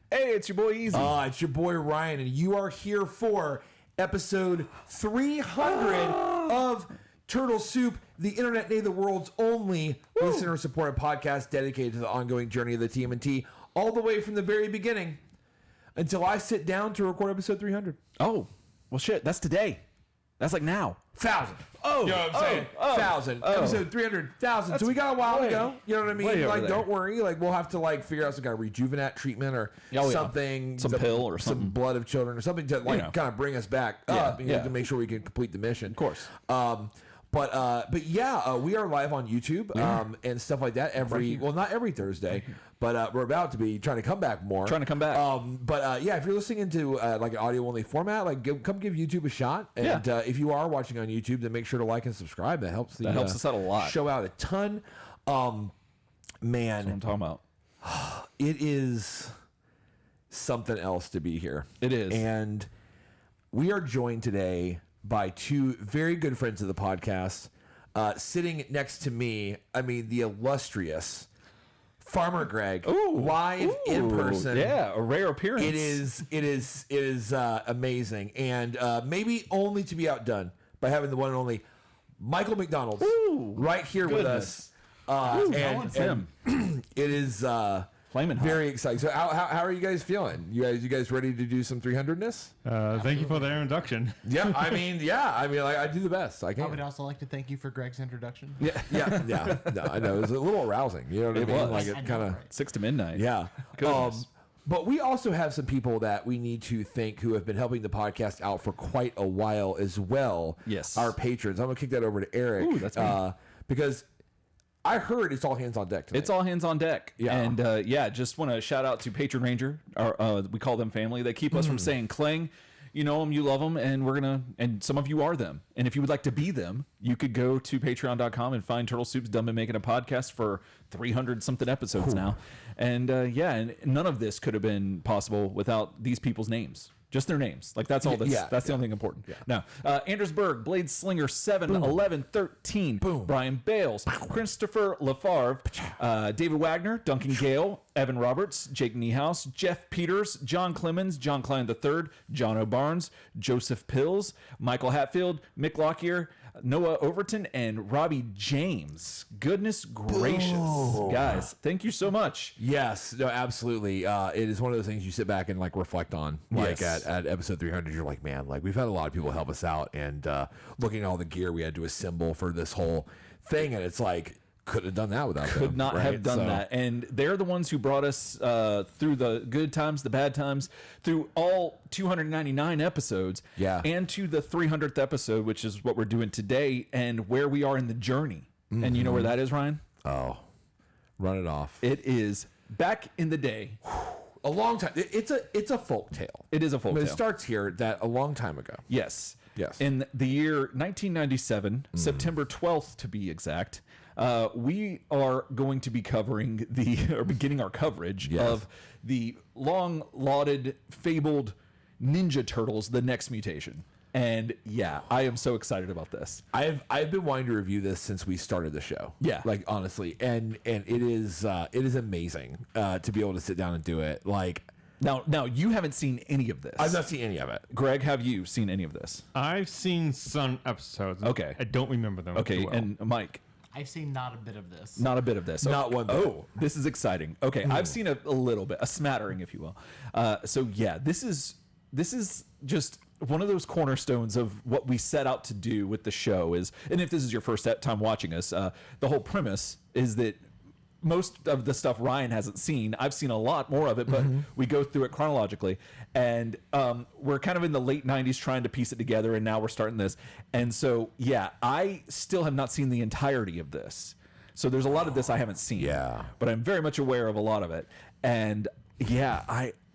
Hey, it's your boy Easy. It's your boy Ryan, and you are here for episode 300 of Turtle Soup, the internet day, the world's only listener-supported podcast dedicated to the ongoing journey of the TMNT, all the way from the very beginning until I sit down to record episode 300. Oh, well, shit. That's today. That's like now. 1,000. Oh, you know what I'm saying? 1,000. Episode 300,000. So we got a while to go. You know what I mean? Like, don't worry. Like, we'll have to like figure out some kind of rejuvenate treatment or something, some pill or something, some blood of children or something to like kind of bring us back up to make sure we can complete the mission. Of course. But yeah, we are live on YouTube and stuff like that not every Thursday, but we're about to be trying to come back more. Yeah, if you're listening to like an audio only format, like come give YouTube a shot. And if you are watching on YouTube, then make sure to like and subscribe. That helps us out a lot. Show out a ton. Man, that's what I'm talking about. It is something else to be here. It is, and we are joined today by two very good friends of the podcast. Sitting next to me, I mean, the illustrious Farmer Greg, live in person. Yeah, a rare appearance. It is amazing, and maybe only to be outdone by having the one and only Michael McDonald right here with us. And him. It is flaming hot. Very exciting. So how are you guys feeling? You guys ready to do some 300ness? Thank you for the introduction. Yeah, I mean, like, I do the best I can. I would also like to thank you for Greg's introduction. Yeah. No, I know it was a little arousing. You know what I mean? Was. Like it kind of 6 to midnight. Yeah. But we also have some people that we need to thank who have been helping the podcast out for quite a while as well. Yes, our patrons. I'm gonna kick that over to Eric. Ooh, that's me. Because I heard it's all hands on deck tonight. It's all hands on deck. Yeah. And just want to shout out to Patron Ranger. We call them family. They keep us from saying clang. You know them, you love them, and some of you are them. And if you would like to be them, you could go to patreon.com and find Turtle Soup's Dumb and Making a Podcast for 300 something episodes now. And and none of this could have been possible without these people's names. Just their names. Like, that's all that's the only thing important. Yeah. Now, Andersburg, Blade Slinger 7, 11, 13, Brian Bales, Christopher LaFarve, David Wagner, Duncan Gale, Evan Roberts, Jake Niehaus, Jeff Peters, John Clemens, John Klein III, John O'Barnes, Joseph Pills, Michael Hatfield, Mick Lockyer, Noah Overton, and Robbie James. Goodness gracious. Guys, thank you so much. Yes, no, absolutely. It is one of those things you sit back and like reflect on. Like at episode 300, you're like, man, like we've had a lot of people help us out, and looking at all the gear we had to assemble for this whole thing, and it's like, couldn't have done that without them. Could not have done that. And they're the ones who brought us through the good times, the bad times, through all 299 episodes, and to the 300th episode, which is what we're doing today, and where we are in the journey. Mm-hmm. And you know where that is, Ryan? Oh, run it off. It is back in the day. A long time. It's a folk tale. It is a folk tale. It starts here that a long time ago. Yes. Yes. In the year 1997, September 12th to be exact, we are going to be beginning our coverage of the long lauded, fabled Ninja Turtles, The Next Mutation. And I am so excited about this. I've been wanting to review this since we started the show. Yeah, like honestly, and it is amazing to be able to sit down and do it. Like now you haven't seen any of this. I've not seen any of it. Greg, have you seen any of this? I've seen some episodes. Okay, I don't remember them. Okay, too well. And Mike. I've seen not a bit of this. Not a bit of this. Not one bit. Oh, this is exciting. Okay, I've seen a little bit, a smattering, if you will. This is just one of those cornerstones of what we set out to do with the show is, and if this is your first time watching us, the whole premise is that most of the stuff Ryan hasn't seen, I've seen a lot more of it, but we go through it chronologically, and we're kind of in the late 90s trying to piece it together, and now we're starting this. And so, I still have not seen the entirety of this. So there's a lot of this I haven't seen. Yeah. But I'm very much aware of a lot of it. And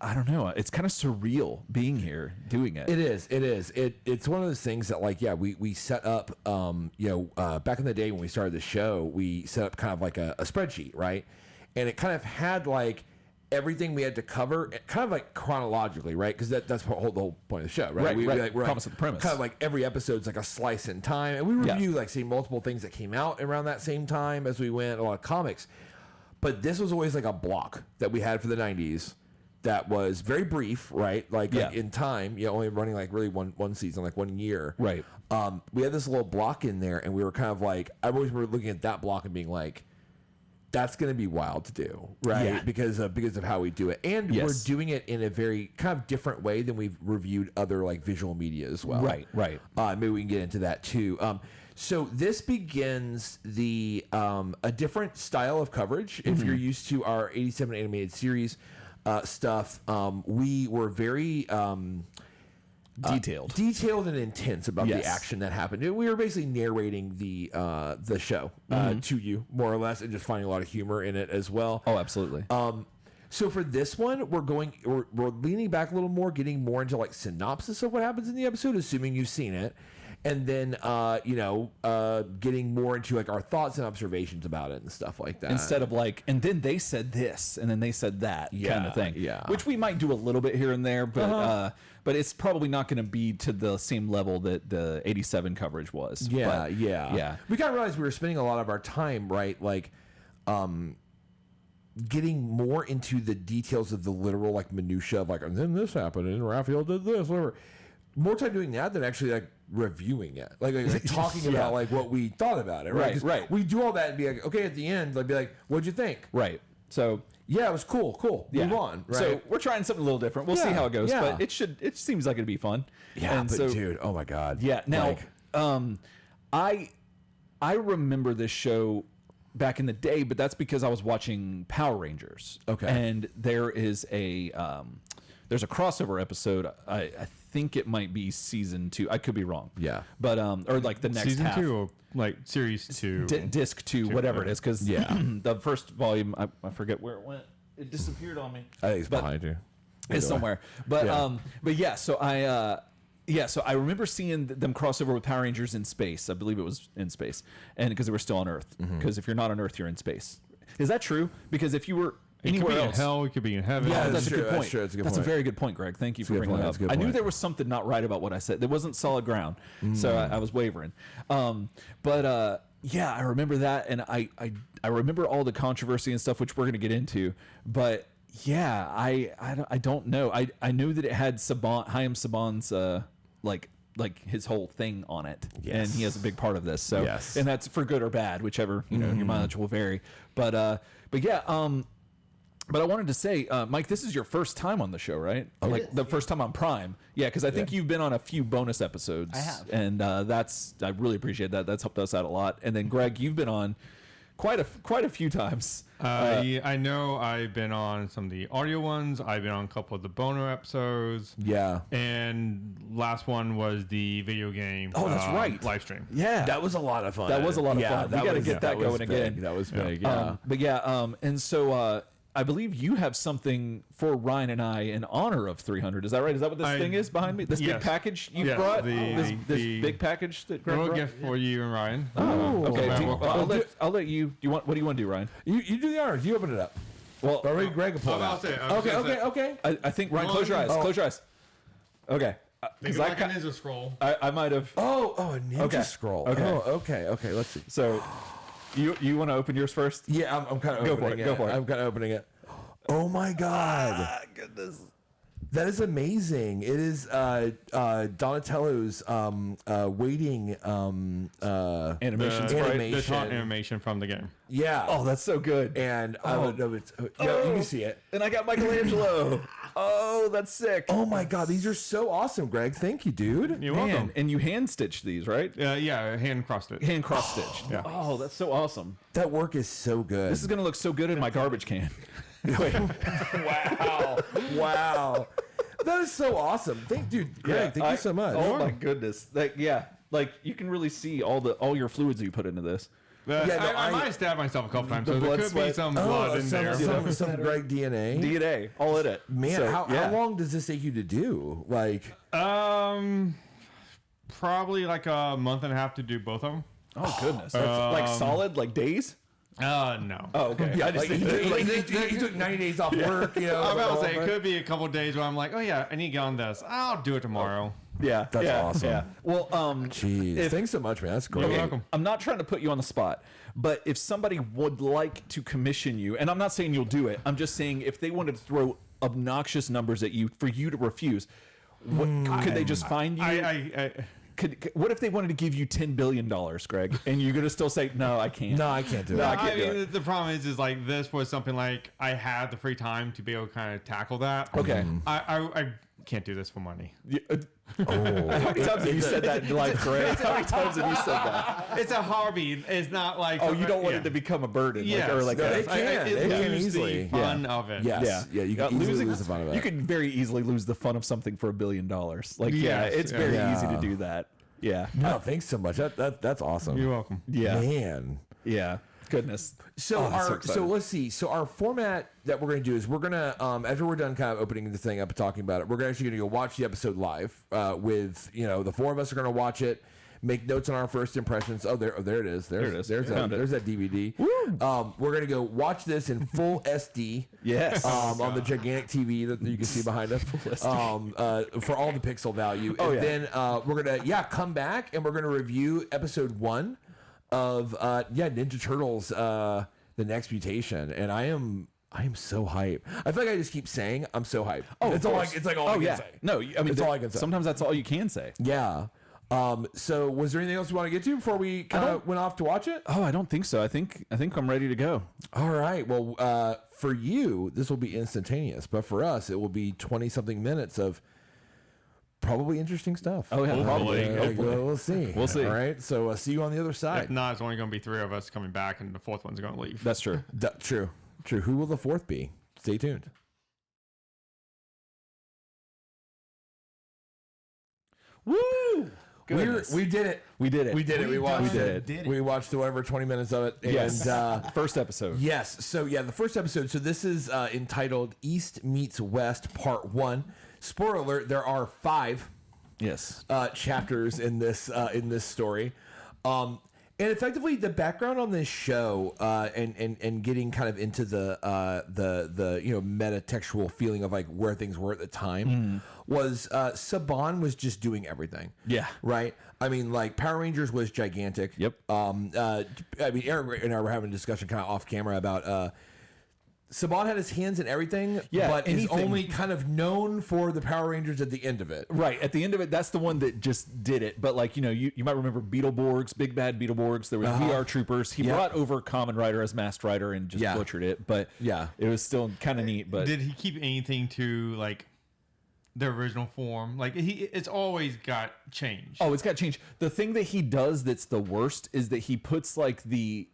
I don't know. It's kind of surreal being here doing it. It is. It's one of those things that we set up, back in the day when we started the show, we set up kind of like a spreadsheet, right? And it kind of had like everything we had to cover, kind of like chronologically, right? Because that's the whole point of the show, right? Right. Promise of the premise. Kind of like every episode's like a slice in time. And we review multiple things that came out around that same time as we went, a lot of comics. But this was always like a block that we had for the 90s. that was very brief, right? Like Yeah. in time, only running like really one season, like 1 year. Right. We had this little block in there, and we were kind of like, I always were looking at that block and being like, that's going to be wild to do, right? Yeah. Because of how we do it, and Yes. we're doing it in a very kind of different way than we've reviewed other like visual media as well. Right. Maybe we can get into that too. So this begins the a different style of coverage. If you're used to our 87 animated series stuff, we were very detailed and intense about Yes. the action that happened. We were basically narrating the show to you more or less, and just finding a lot of humor in it as well. Oh, absolutely. So for this one, we're leaning back a little more, getting more into like synopsis of what happens in the episode, assuming you've seen it, and then getting more into like our thoughts and observations about it and stuff like that. Instead of like, and then they said this, and then they said that kind Yeah, of thing. yeah. Which we might do a little bit here and there, but it's probably not going to be to the same level that the 87 coverage was. Yeah, But, yeah. We kind of realized we were spending a lot of our time, right, like, getting more into the details of the literal like minutia of like, and then this happened, and Raphael did this, whatever. More time doing that than actually like reviewing it, like talking Yeah. about like what we thought about it, right? Right, 'Cause right. We do all that and be like, okay, at the end, I'd be like, what'd you think? Right. So Yeah, it was cool. yeah. Move on, right? So we're trying something a little different. We'll see Yeah, how it goes, yeah. but it seems like it'd be fun. yeah, And but so, dude, oh my god, yeah. Now, like, I remember this show back in the day, but that's because I was watching Power Rangers. Okay. And there is there's a crossover episode. I think it might be season 2. I could be wrong. Yeah. But or like the next Season half. 2 or like series 2. Disc 2, whatever it is, because Yeah. the first volume, I forget where it went. It disappeared on me. I think it's But- behind you. It's Either way. somewhere. But Yeah. but yeah, so I remember seeing them cross over with Power Rangers in space. I believe it was in space, and because they were still on Earth. Because if you're not on Earth, you're in space. Is that true? Because if you were It could anywhere be in else, hell, it could be in heaven. Yeah, oh, that's a true, good that's point. true, that's a good That's a point. very good point, Greg. Thank you for a good bringing point, that that's up. a good I knew point. there was something not right about what I said. There wasn't solid ground, so I was wavering. Yeah, I remember that, and I remember all the controversy and stuff, which we're going to get into. But yeah, I don't know. I knew that it had Hayam Saban's like his whole thing on it, and he has a big part of this. So, Yes. and that's for good or bad, whichever your mileage will vary. But yeah. But I wanted to say, Mike, this is your first time on the show, right? Like the first time on Prime. Yeah, because I think you've been on a few bonus episodes. I have. And I really appreciate that. That's helped us out a lot. And then Greg, you've been on quite a few times. Yeah, I know I've been on some of the audio ones. I've been on a couple of the boner episodes. Yeah. And last one was the video game. Oh, that's right. Live stream. Yeah. That was a lot of fun. That was a lot of Yeah, fun. We got to was- get that was going big. again. That was big. Yeah. But yeah, and so I believe you have something for Ryan and I in honor of 300. Is that right? Is that what this thing is behind me? This big Yes. package you Yeah, brought? the This big package that Greg Little brought? gift for you and Ryan. Oh, okay. Well, Do you- well, I'll let you. What do you want to do, Ryan? You do the honors. You open it up. Well, Or maybe Greg will pull it I'll out. say it. I was Okay. gonna say- Okay. I think Ryan, Well, close your eyes. oh. Close your eyes. Okay. Think Because of like a ninja scroll. I might have. Oh, a ninja Okay. scroll. Okay. Oh, okay. Let's see. So, you want to open yours first? Yeah, I'm kind of Go opening for it, it. go for it. I'm kind of opening it. Oh my god. Goodness. That is amazing. It is Donatello's waiting Animation The- sprite. The taunt animation from the game. yeah. Oh, that's so good. And I don't know it's yeah, you can see it. And I got Michelangelo. Oh, that's sick. Oh my god, these are so awesome, Greg. Thank you, dude. You're Man, welcome. and you hand stitched these, right? Yeah, hand crossed it. Hand cross stitched. Yeah. Oh, that's so awesome. That work is so good. This is gonna look so good in my garbage can. Wait. wow. That is so awesome. Dude, Greg, thank you so much. Oh my goodness. Like you can really see all your fluids you put into this. Yeah, no, I I- might have stabbed myself a couple times, The so there blood, could be sweat. some blood in there. some Greg DNA. DNA, all in it. Man, So, how yeah. long does this take you to do? Like, Probably like a month and a half to do both of them. Oh goodness. That's like solid, like days? No. Oh, okay. I just he took 90 days off work, you know. I'm about to like, say it could be a couple of days where I'm like, oh yeah, I need to get on this. I'll do it tomorrow. yeah. That's yeah, awesome. Yeah. Well, Jeez. if- Thanks so much, man. That's great. You're welcome. I'm not trying to put you on the spot, but if somebody would like to commission you, and I'm not saying you'll do it, I'm just saying if they wanted to throw obnoxious numbers at you for you to refuse. What, could they just find you? What if they wanted to give you $10 billion, Greg, and you're gonna still say no? I can't. No, I can't do it. I mean, the problem is like this was something like I had the free time to be able to kind of tackle that. Okay. I can't do this for money. How many times have you said that in life, Greg? How many times have you said that? It's a hobby. It's not like Oh, you don't want it to become a burden, Yes. or like No, a, they can. They can lose easily. the fun of it. Yes. Yeah. You can easily lose the fun of it. You can very easily lose the fun of something for $1 billion. Like, Yes, it's yeah. very Yeah. easy to do that. Yeah. No, thanks so much. That's awesome. You're welcome. Yeah. Man. Yeah. Goodness. So Oh, I'm so so excited. let's see. So our format that we're going to do is we're going to after we're done kind of opening the thing up and talking about it, we're actually going to go watch the episode live with the four of us are going to watch it, make notes on our first impressions. Oh, there it is. There it is. There's Found it. there's that DVD. We're going to go watch this in full SD. Yes. On the gigantic TV that you can see behind us, for all the pixel value, Oh, and yeah. then we're gonna come back and we're gonna review episode 1 of Ninja Turtles, the next mutation, and I am so hyped. I feel like I just keep saying I'm so hyped. Oh, it's of all. course. It's like all I can yeah. say. No, I mean, It's all I can say. Sometimes that's all you can say. Yeah. So was there anything else you want to get to before we kind of went off to watch it? Oh, I don't think so. I think I'm ready to go. All right. Well, for you, this will be instantaneous, but for us, it will be 20-something minutes of probably interesting stuff. Oh yeah, Hopefully. probably. We'll see. We'll see. All right. So see you on the other If side. not, it's only going to be 3 of us coming back, and the 4th one's going to leave. That's true. True. Who will the 4th be? Stay tuned. Woo! Goodness. We did it. We did it. We did it. We watched did it. it. We watched whatever 20 minutes of it. Yes. And First episode. yes. So yeah, the first episode. So this is entitled East Meets West Part 1. Spoiler alert, there are 5 Yes. chapters in this story. And effectively, the background on this show, and getting kind of into the metatextual feeling of like where things were at the time, was Saban was just doing everything. Yeah. Right. I mean, like Power Rangers was gigantic. Yep. I mean, Aaron and I were having a discussion kind of off camera about. Saban had his hands in everything, Yeah, but is anything. only kind of known for the Power Rangers at the end of it. Right. At the end of it, that's the one that just did it. But like, you might remember Beetleborgs, Big Bad Beetleborgs. There was VR Troopers. He brought over Kamen Rider as Masked Rider and just butchered it. But it was still kind of neat. But Did he keep anything to like the original form? Like it's always got changed. oh, it's got changed. The thing that he does that's the worst is that he puts like the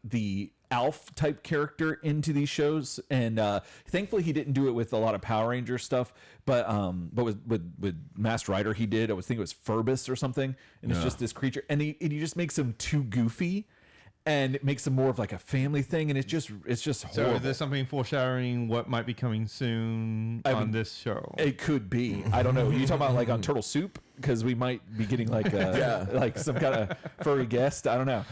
Alf type character into these shows, and thankfully he didn't do it with a lot of Power Ranger stuff, but with Masked Rider he did. I think it was Furbus or something, and it's just this creature, and he just makes him too goofy, and it makes him more of like a family thing, and it's just So horrible. is there something foreshadowing what might be coming soon on this show? It could be. I don't know. You talking about like on Turtle Soup? Because we might be getting like like some kind of furry guest. I don't know.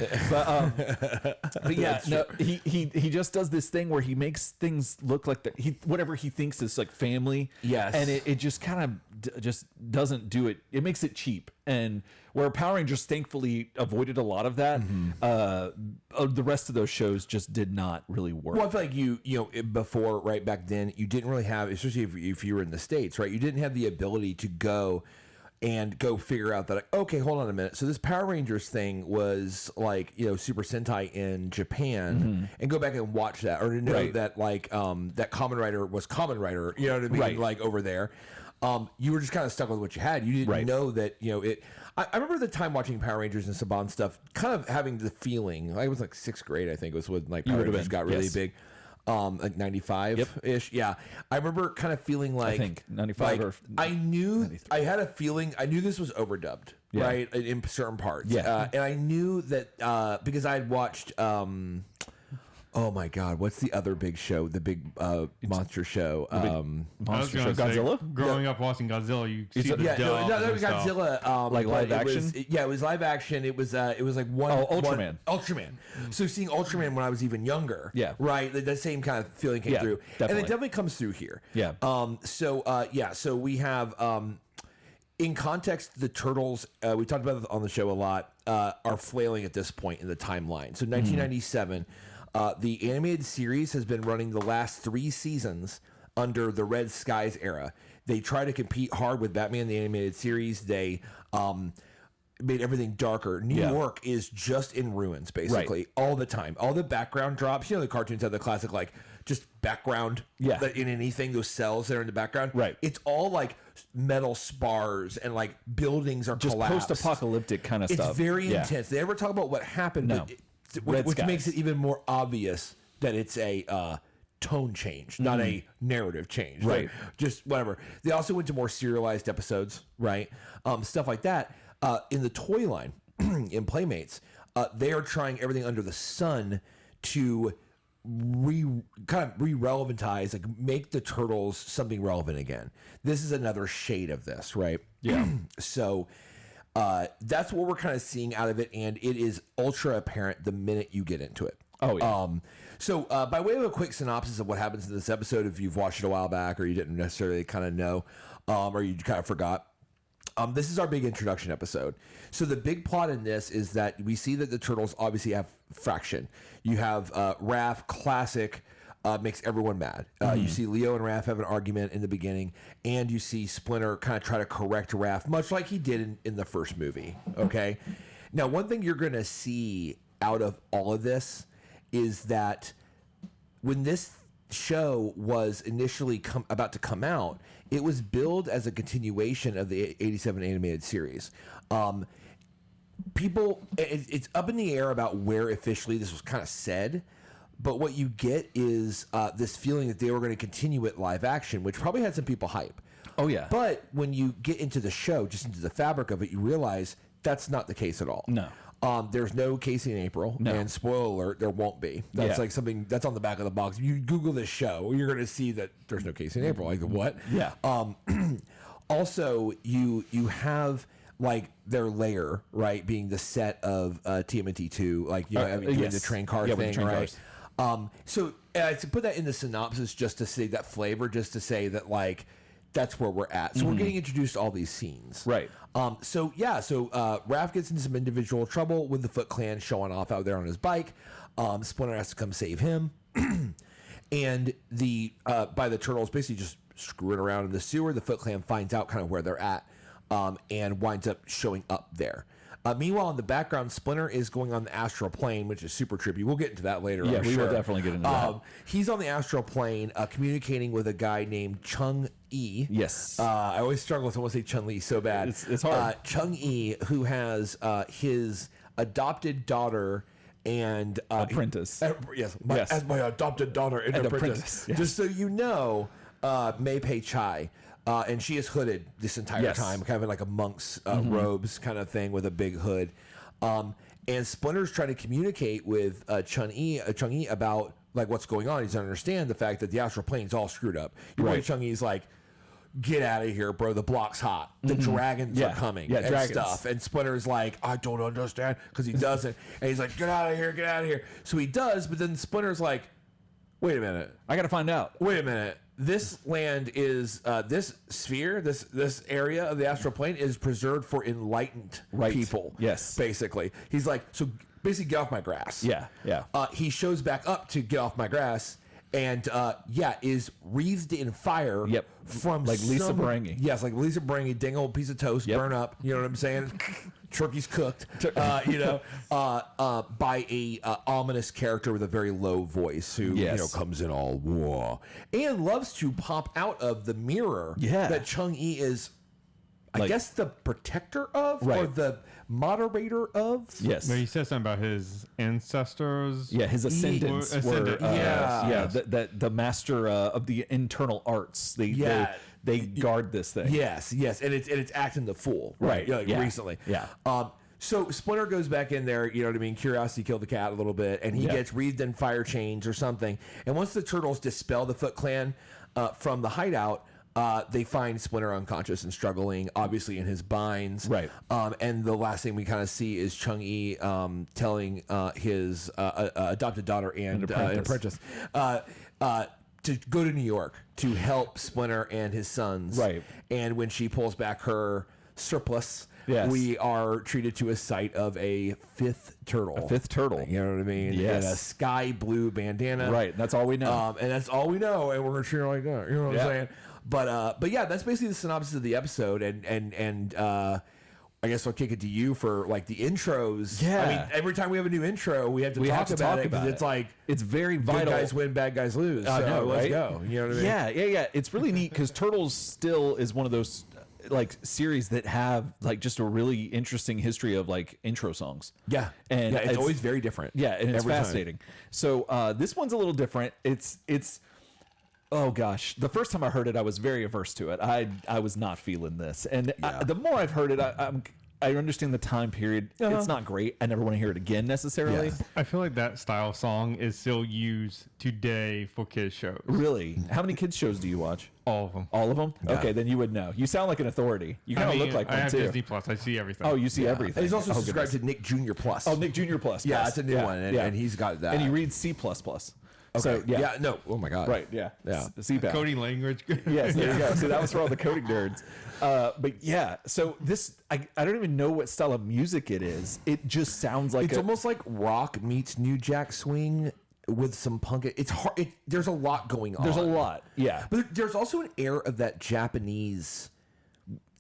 But yeah, no, he just does this thing where he makes things look like whatever he thinks is like family. Yes. And it just kind of just doesn't do it. It makes it cheap. And where Power Rangers thankfully avoided a lot of that, the rest of those shows just did not really work. Well, I feel like you before, right back then, you didn't really have, especially if you were in the States, right? You didn't have the ability to go figure out that, like, okay, hold on a minute. So this Power Rangers thing was like, Super Sentai in Japan, and go back and watch that, or to know that like that Kamen Rider was Kamen Rider, you know what I mean? Right. Like over there. You were just kind of stuck with what you had. You didn't know that, it. I remember the time watching Power Rangers and Saban stuff, kind of having the feeling, I was like 6th grade, I think it was when like Power Rangers got really big. Like 95-ish. Yeah. I remember kind of feeling like, I think 95 or I knew, I had a feeling, I knew this was overdubbed, right? In certain parts. Yeah. And I knew that, because I had watched, oh my God, what's the other big show? The big monster show. I was Monster gonna Show say, Godzilla? Growing up watching Godzilla, you see the Yeah, dub no, and stuff. Godzilla, Like live but action? It was live action. It was like one. Oh, Ultraman. Ultraman. So seeing Ultraman when I was even younger. Yeah. Right. That same kind of feeling came Yeah, through, and definitely. it definitely comes through here. Yeah. So we have. In context, the Turtles, we talked about it on the show a lot, are flailing at this point in the timeline. So 1997, the animated series has been running the last 3 seasons under the Red Skies era. They try to compete hard with Batman the Animated Series. They made everything darker. New York is just in ruins, basically, all the time. All the background drops. You know, the cartoons have the classic, like, just background in anything, those cells that are in the background. Right. It's all like metal spars and like buildings are just collapsed. post-apocalyptic kind of stuff. It's very intense. They never talk about what happened, No. but which makes it even more obvious that it's a tone change, not a narrative change. Right. Just whatever. They also went to more serialized episodes, right? Stuff like that. In the toy line, in Playmates, they are trying everything under the sun to re-relevantize, like make the Turtles something relevant again. This is another shade of this, right? Yeah. So that's what we're kind of seeing out of it, and it is ultra apparent the minute you get into it. Oh, yeah. So by way of a quick synopsis of what happens in this episode, if you've watched it a while back or you didn't necessarily kind of know, or you kind of forgot, this is our big introduction episode. So the big plot in this is that we see that the Turtles obviously have fraction. You have Raph, classic, makes everyone mad. You see Leo and Raph have an argument in the beginning, and you see Splinter kind of try to correct Raph, much like he did in the first movie. Okay? Now, one thing you're going to see out of all of this is that when this show was initially about to come out, it was billed as a continuation of the 87 animated series. It's up in the air about where officially this was kind of said, but what you get is this feeling that they were going to continue it live action, which probably had some people hype. Oh, yeah. But when you get into the show, just into the fabric of it, you realize that's not the case at all. No. There's no Casey and April, and spoiler alert, there won't be. That's like something that's on the back of the box. If you Google this show, you're going to see that there's no Casey and April. Like, what? Yeah. Also, you have like their lair, right, being the set of TMNT 2, like doing the train car thing, with the train right? cars. So I put that in the synopsis just to say that flavor, just to say that like that's where we're at. So we're getting introduced to all these scenes, Right. So Raph gets into some individual trouble with the Foot Clan showing off out there on his bike. Splinter has to come save him, and by the Turtles basically just screwing around in the sewer. The Foot Clan finds out kind of where they're at, and winds up showing up there. Meanwhile, in the background, Splinter is going on the astral plane, which is super trippy. We'll get into that later. Yeah, I'm we sure. will definitely get into that. He's on the astral plane, communicating with a guy named Chung-E. Yes. I always struggle with someone say Chun-Li so bad. It's hard. Chung-E, who has his adopted daughter and Apprentice. Yes, Yes. as my adopted daughter and apprentice. apprentice, yes. Just so you know, Mei Pei Chai. And she is hooded this entire time, kind of in like a monk's robes kind of thing with a big hood. And Splinter's trying to communicate with Chung-E about like what's going on. He doesn't understand the fact that the astral plane's all screwed up. Your boy Chung-E's like, get out of here, bro. The block's hot. The dragons are coming and dragons. stuff. And Splinter's like, I don't understand, because he doesn't. And he's like, get out of here, get out of here. So he does, but then Splinter's like, wait a minute. I got to find out. Wait a minute. This land is this sphere, this area of the astral plane is preserved for enlightened people. Yes. Basically. He's like, so basically get off my grass. Yeah. He shows back up to get off my grass and is wreathed in fire from like Lisa Baranghi. Yes, like Lisa Baranghi, dang old piece of toast, burn up, you know what I'm saying? Turkey's cooked, by a ominous character with a very low voice who comes in all war and loves to pop out of the mirror that Chung-E is, I guess, the protector of or the moderator of. Yes. But he says something about his ancestors. Yeah, his ascendants were the master of the internal arts. They guard this thing. Yes, and it's acting the fool, right? Recently. Yeah. So Splinter goes back in there, you know what I mean? Curiosity killed the cat a little bit, and he gets wreathed in fire chains or something. And once the Turtles dispel the Foot Clan from the hideout, they find Splinter unconscious and struggling, obviously in his binds. Right. And the last thing we kind of see is Chung-E telling his adopted daughter and apprentice to go to New York to help Splinter and his sons. Right. And when she pulls back her surplus, Yes. we are treated to a sight of a fifth turtle. Fifth turtle. You know what I mean? Yes. And a sky blue bandana. Right. That's all we know. And that's all we know, and we're gonna treat her like that. You know what Yeah. I'm saying? But yeah, that's basically the synopsis of the episode, and I guess I'll kick it to you for like the intros. Yeah. I mean, every time we have a new intro, we have to talk about it because it's like it's very good vital. guys win, bad guys lose. I So know, let's right? go. You know what I mean? Yeah. It's really neat because Turtles still is one of those like series that have like just a really interesting history of like intro songs. Yeah, And yeah, it's always very different. Yeah, and it's every time. fascinating. So this one's a little different. It's oh gosh, the first time I heard it, I was very averse to it. I was not feeling this, and the more I've heard it, I understand the time period. It's not great. I never want to hear it again necessarily. Yeah. I feel like that style of song is still used today for kids shows. Really? How many kids shows do you watch? All of them. All of them? Okay, then you would know. You sound like an authority. You kind of look like I one have too. Disney Plus. I see everything. Oh, you see And everything. he's also Oh, subscribed goodness. to Nick Jr. Plus. Oh, Nick Jr. Plus. Yeah, yes. that's a new one, and he's got that. And he reads C++. So Okay. yeah. No. Oh my God. Right. Yeah. Yeah. CPAP. Coding language. Yes, there you go. See, that was for all the coding nerds. But yeah, so this, I don't even know what style of music it is. It just sounds like It's almost like rock meets New Jack Swing with some punk. It's hard. There's a lot going on. there's a lot. Yeah. But there's also an air of that Japanese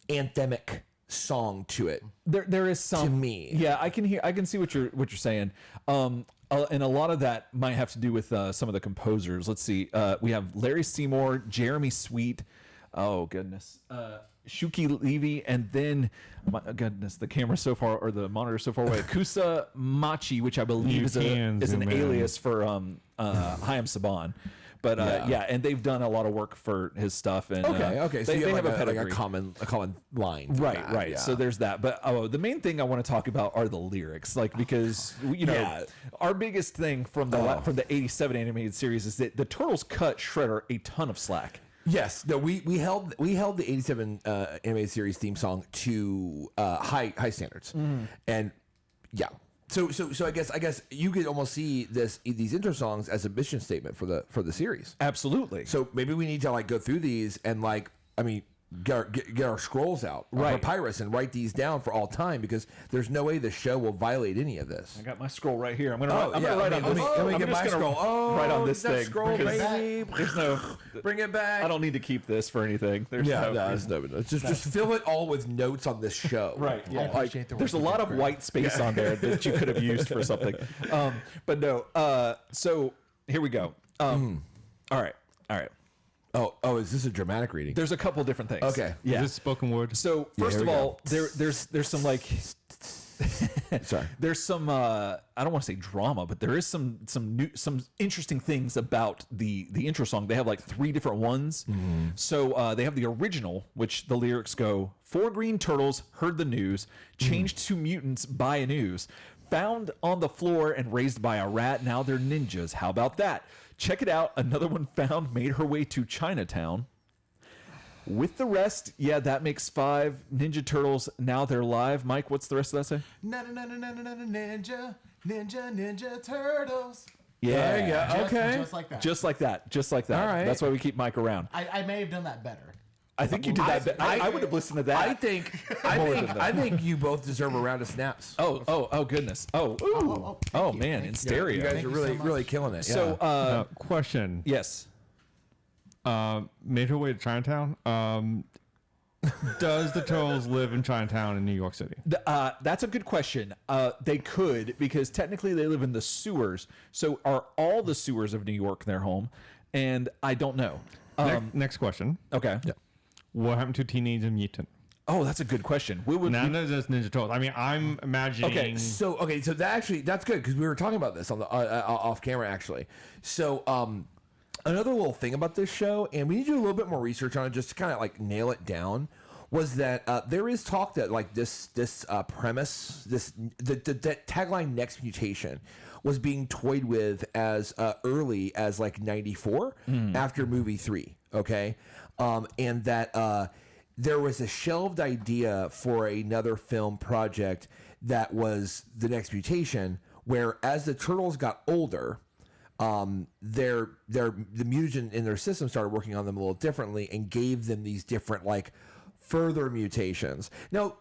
anthemic song to it. There is some To me. Yeah, I can see what you're saying. And a lot of that might have to do with some of the composers. Let's see. We have Larry Seymour, Jeremy Sweet. Oh goodness. Shuki Levy, and then my goodness, the camera so far, or the monitor so far away. Kusa Machi, which I believe You is can an zoom in. alias for Chaim Saban. But yeah, and they've done a lot of work for his stuff. And Okay. So they you have, have like a pedigree. a common line. from Right, that, right. yeah. So there's that. But the main thing I want to talk about are the lyrics, like because Yeah. our biggest thing from the '87 animated series is that the Turtles cut Shredder a ton of slack. Yes. No. We held the '87 animated series theme song to high standards, and yeah. So I guess you could almost see these intro songs as a mission statement for the series. Absolutely. So maybe we need to like go through these and like get our scrolls out, Right. or papyrus, and write these down for all time because there's no way the show will violate any of this. I got my scroll right here. I'm gonna Oh, write yeah, on let this. me- let me I'm get just my gonna scroll. Oh, write on this that thing. scroll, because baby. There's no. Bring it back. I don't need to keep this for anything. There's Just fill it all with notes on this show. Right. I Yeah. appreciate the There's a work you lot do, of Greg. white space on there that you could have used for something. But no. So here we go. All right. Oh, is this a dramatic reading? There's a couple different things. Okay. Yeah. Is this spoken word? So first here of we all, there's some like Sorry. there's some I don't want to say drama, but there is some interesting things about the intro song. They have like 3 different ones. So they have the original, which the lyrics go: 4 green turtles heard the news, changed to mutants by a news, found on the floor and raised by a rat. Now they're ninjas. How about that? Check it out. Another one found made her way to Chinatown. With the rest, yeah, that makes 5 Ninja Turtles. Now they're live. Mike, what's the rest of that say? Ninja Turtles. There you go. Just- Okay. Just like that. Just like that. Just like that. All right. That's why we keep Mike around. I may have done that better. I think you did that. I would have listened to that. I think you both deserve a round of snaps. Oh goodness. Oh man, in stereo. You guys Thank are you really so much. really killing it. So yeah. Question. yes. Made her way to Chinatown. Does the Turtles live in Chinatown in New York City? That's a good question. They could, because technically they live in the sewers. So are all the sewers of New York their home? And I don't know. Next question. Okay. What happened to Teenage Mutant? Oh, that's a good question. We would. Now there's just Ninja Turtles. I mean, I'm imagining. So that's good because we were talking about this on the off camera actually. So another little thing about this show, and we need to do a little bit more research on it just to kind of like nail it down, was that there is talk that like this premise, that tagline "Next Mutation" was being toyed with as early as like '94 after movie 3. Okay, and that there was a shelved idea for another film project that was the Next Mutation, where as the Turtles got older, the mutant in their system started working on them a little differently and gave them these different like further mutations. Now,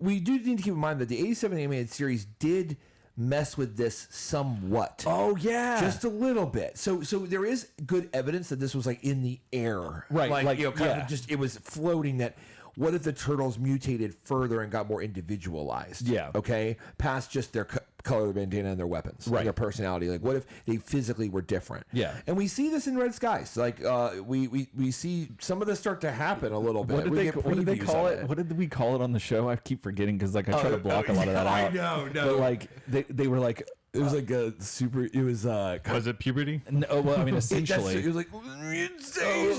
we do need to keep in mind that the 87 animated series did mess with this somewhat. Oh yeah, Just a little bit. So there is good evidence that this was like in the air. Right, Like, like, kind of just, it was floating that what if the turtles mutated further and got more individualized? Yeah. Okay? Past just their color of the bandana and their weapons. Right. Their personality. Like what if they physically were different? Yeah. And we see this in Red Skies. Like we see some of this start to happen a little bit. What did they call it? What did we call it on the show? I keep forgetting because like I try to block a lot of that out. I know. But like they were like It was like a super. It was Was it puberty? no, well I mean essentially it was like mutation.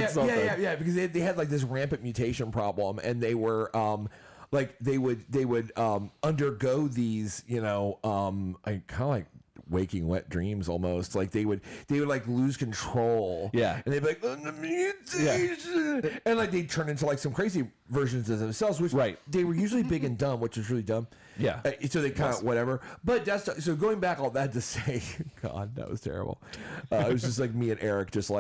something. Yeah. Because they had like this rampant mutation problem, and they were like they would undergo these, I kind of like waking wet dreams almost. Like they would like lose control. Yeah. And they'd be like the mutation, and like they'd turn into like some crazy versions of themselves, which Right. they were usually big and dumb, which was really dumb. Yeah. So they kind of whatever. But that's so going back all that to say, God, that was terrible. It was just like me and Eric just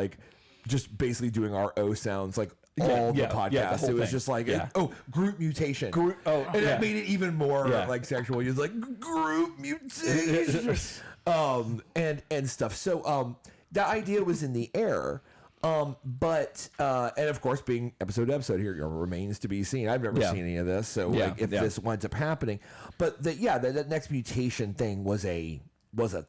basically doing our O sounds like all the podcasts. the whole it was thing. just like Yeah. group mutation. Oh, and yeah. that made it even more Yeah. like sexual. He was like group mutation. And stuff. So that idea was in the air. But and of course, being episode to episode here, remains to be seen. I've never Yeah. seen any of this, so Yeah, like if yeah. this winds up happening, but that next mutation thing was a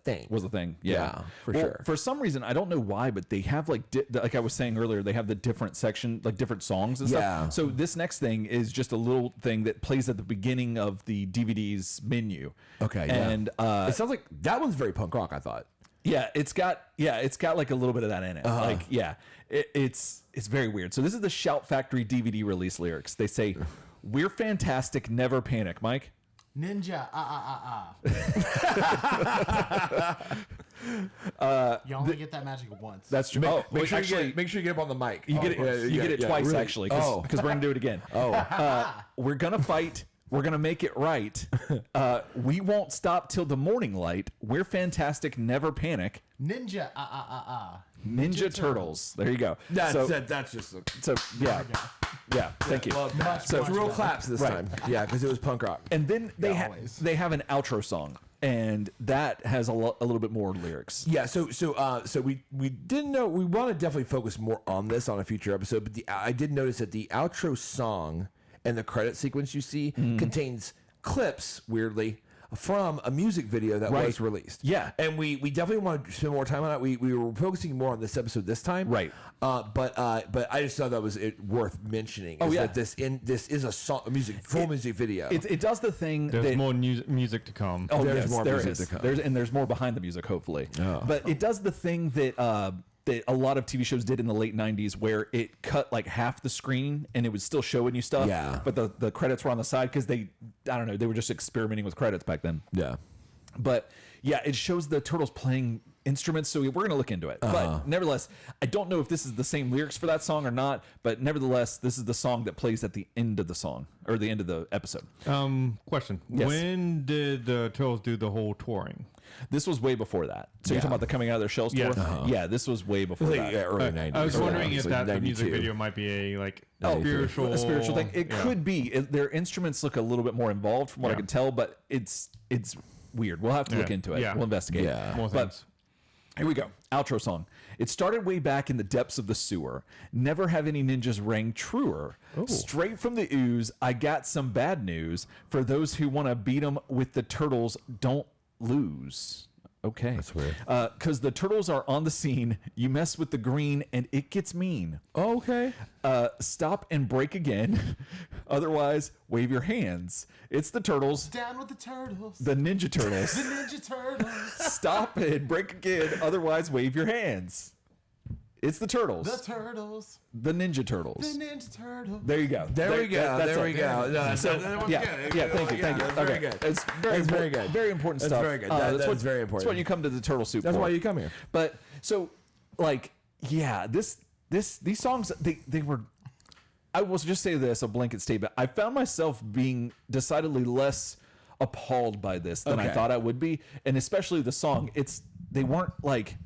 thing. Was a thing, yeah, for sure. For some reason, I don't know why, but they have like like I was saying earlier, they have the different section, like different songs and Yeah. stuff. So this next thing is just a little thing that plays at the beginning of the DVD's menu. Okay, and it sounds like that one's very punk rock. I thought. yeah, it's got like a little bit of that in it. Like it's very weird. So this is the Shout Factory DVD release lyrics. They say, "We're fantastic, never panic." Mike. Ninja, you only get that magic once. That's true. Make sure actually, make sure you get up on the mic. you get it. You get it twice really. actually, because we're gonna do it again. We're gonna fight. We're gonna make it right. We won't stop till the morning light. We're fantastic, never panic. Ninja, Ninja Turtles. There you go. That's just So yeah, yeah. Thank you. love that. So It's real claps this time. Yeah, because it was punk rock. and then they always. they have an outro song, and that has a little bit more lyrics. Yeah, so we didn't know. We want to definitely focus more on this on a future episode, but I did notice that the outro song and the credit sequence you see contains clips, weirdly, from a music video that Right. was released. Yeah. and we definitely want to spend more time on it. We were focusing more on this episode this time, Right. But I just thought that was worth mentioning. Oh, is yeah. that this is a song, full music video. It does the thing There's that more music to come. Oh, There's yes, more there music is. to come. There's more behind the music, hopefully. But it does the thing that that a lot of TV shows did in the late '90s, where it cut like half the screen and it was still showing you stuff. Yeah. But the credits were on the side because I don't know, they were just experimenting with credits back then. yeah. But yeah, it shows the turtles playing instruments, so we're going to look into it. But nevertheless, I don't know if this is the same lyrics for that song or not, but nevertheless, this is the song that plays at the end of the song, or the end of the episode. Question. Yes. When did the Turtles do the whole touring? This was way before that. So you're talking about the Coming Out of Their Shells Yes. tour? Yeah, this was way before that. early 90s. I was Early wondering 90s, if like that music 92. video might be a A spiritual thing. It yeah. could be. Their instruments look a little bit more involved from what I Yeah. can tell, but it's weird. We'll have to look Yeah. into it. Yeah. We'll investigate. Yeah. More But things. here we go. Outro song. It started way back in the depths of the sewer. Never have any ninjas rang truer. Straight from the ooze, I got some bad news. For those who want to beat 'em with the turtles, don't lose. Okay. That's weird. Because the turtles are on the scene. You mess with the green and it gets mean. Okay. Stop and break again. Otherwise, wave your hands. It's the turtles, Down with the turtles. the Ninja Turtles. The Ninja Turtles. Stop and break again. Otherwise, wave your hands. It's the turtles, The turtles. the Ninja Turtles. The Ninja Turtles. There you go. There we go. That's There it. we go. No, So, that one's yeah, good. yeah. Thank you. Yeah, that's very Okay. good. It's That's very good. Very important That's stuff. very good. That is very important. That's why you come to the Turtle Soup. That's for. why you come here. But so, like, yeah, these songs they were. I will just say this, a blanket statement. I found myself being decidedly less appalled by this than I Okay. thought I would be, and especially the song. They weren't like.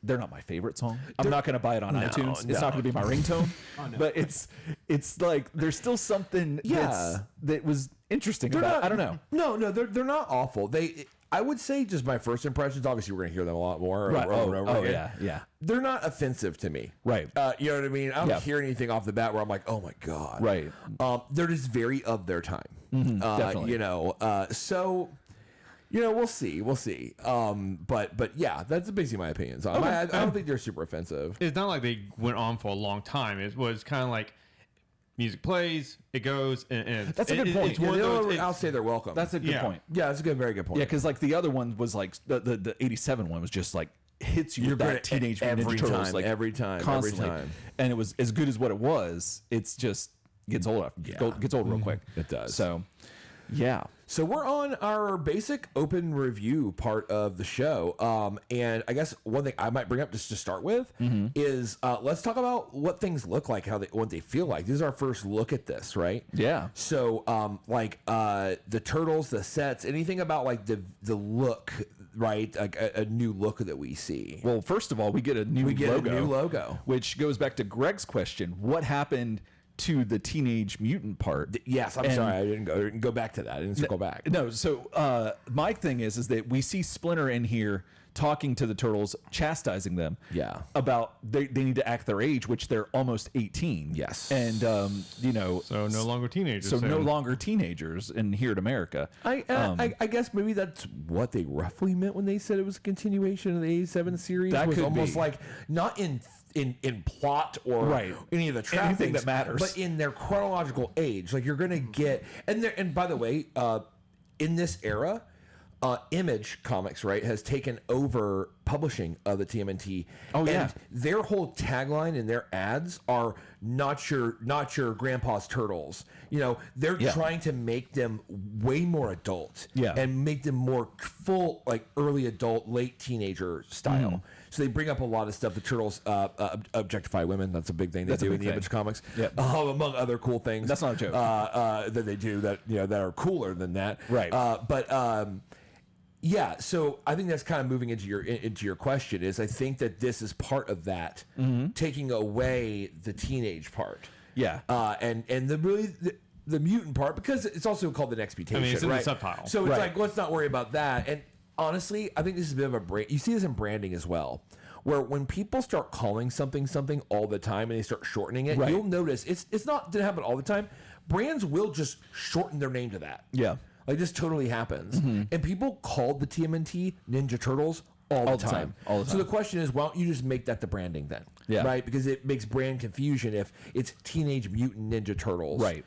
They're not my favorite song. I'm not going to buy it on iTunes. It's not going to be my ringtone. But it's like there's still something that was interesting about it. I don't know. No, they're not awful. I would say just my first impressions. Obviously, we're gonna hear them a lot more Right. over and over Yeah, again. yeah. They're not offensive to me. Right. You know what I mean? I don't Yeah. hear anything off the bat where I'm like, oh my god. Right. They're just very of their time. Definitely. You know. So. You know, we'll see. But yeah, that's basically my opinion. So I don't think they're super offensive. It's not like they went on for a long time. It was kind of like music plays, it goes, and That's a good point. It's one of those, I'll say they're welcome. That's a good point. Yeah, that's a very good point. Yeah, because like the other one was like the 87 one was just like hits you with You're that good Teenage every Mutant Ninja Turtles time, like every time, constantly. every time. And it was as good as what it was. It's just gets old. Gets old real quick. It does. So yeah. So we're on our basic open review part of the show. And I guess one thing I might bring up just to start with is let's talk about what things look like, what they feel like. This is our first look at this, right? Yeah. So the turtles, the sets, anything about like the look, right? Like a new look that we see. Well, first of all, we get a new logo, which goes back to Greg's question: what happened to the teenage mutant part? Yes, I'm sorry, I didn't go back to that. I didn't circle back. No, so my thing is that we see Splinter in here talking to the turtles, chastising them. Yeah. About they need to act their age, which they're almost 18. Yes. And so no longer teenagers. So no longer teenagers in here in America. I guess maybe that's what they roughly meant when they said it was a continuation of the 87 series. That was could almost be. like not in plot or any of the trappings, Anything that matters, but in their chronological age. Like you're gonna get and by the way, in this era, Image Comics, right, has taken over publishing of the TMNT. Oh, yeah. And their whole tagline and their ads are not your grandpa's turtles. You know, they're trying to make them way more adult. Yeah. And make them more full, like early adult, late teenager style. So they bring up a lot of stuff. The turtles objectify women. That's a big thing they do in the Image Comics. Yep. Among other cool things. That's not a joke. That they do that that are cooler than that. Right. Yeah, so I think that's kind of moving into your question. Is I think that this is part of that, taking away the teenage part. Yeah. And the mutant part, because it's also called the next mutation. I mean, it's in right? the subtitle. So it's like, let's not worry about that. And honestly, I think this is a bit of a brand. You see this in branding as well, where when people start calling something all the time and they start shortening it, you'll notice it's not didn't happen all the time. Brands will just shorten their name to that. Yeah. Like this totally happens. And people called the TMNT Ninja Turtles all the time. All the time. So the question is, why don't you just make that the branding then? Yeah. Right? Because it makes brand confusion if it's Teenage Mutant Ninja Turtles. Right.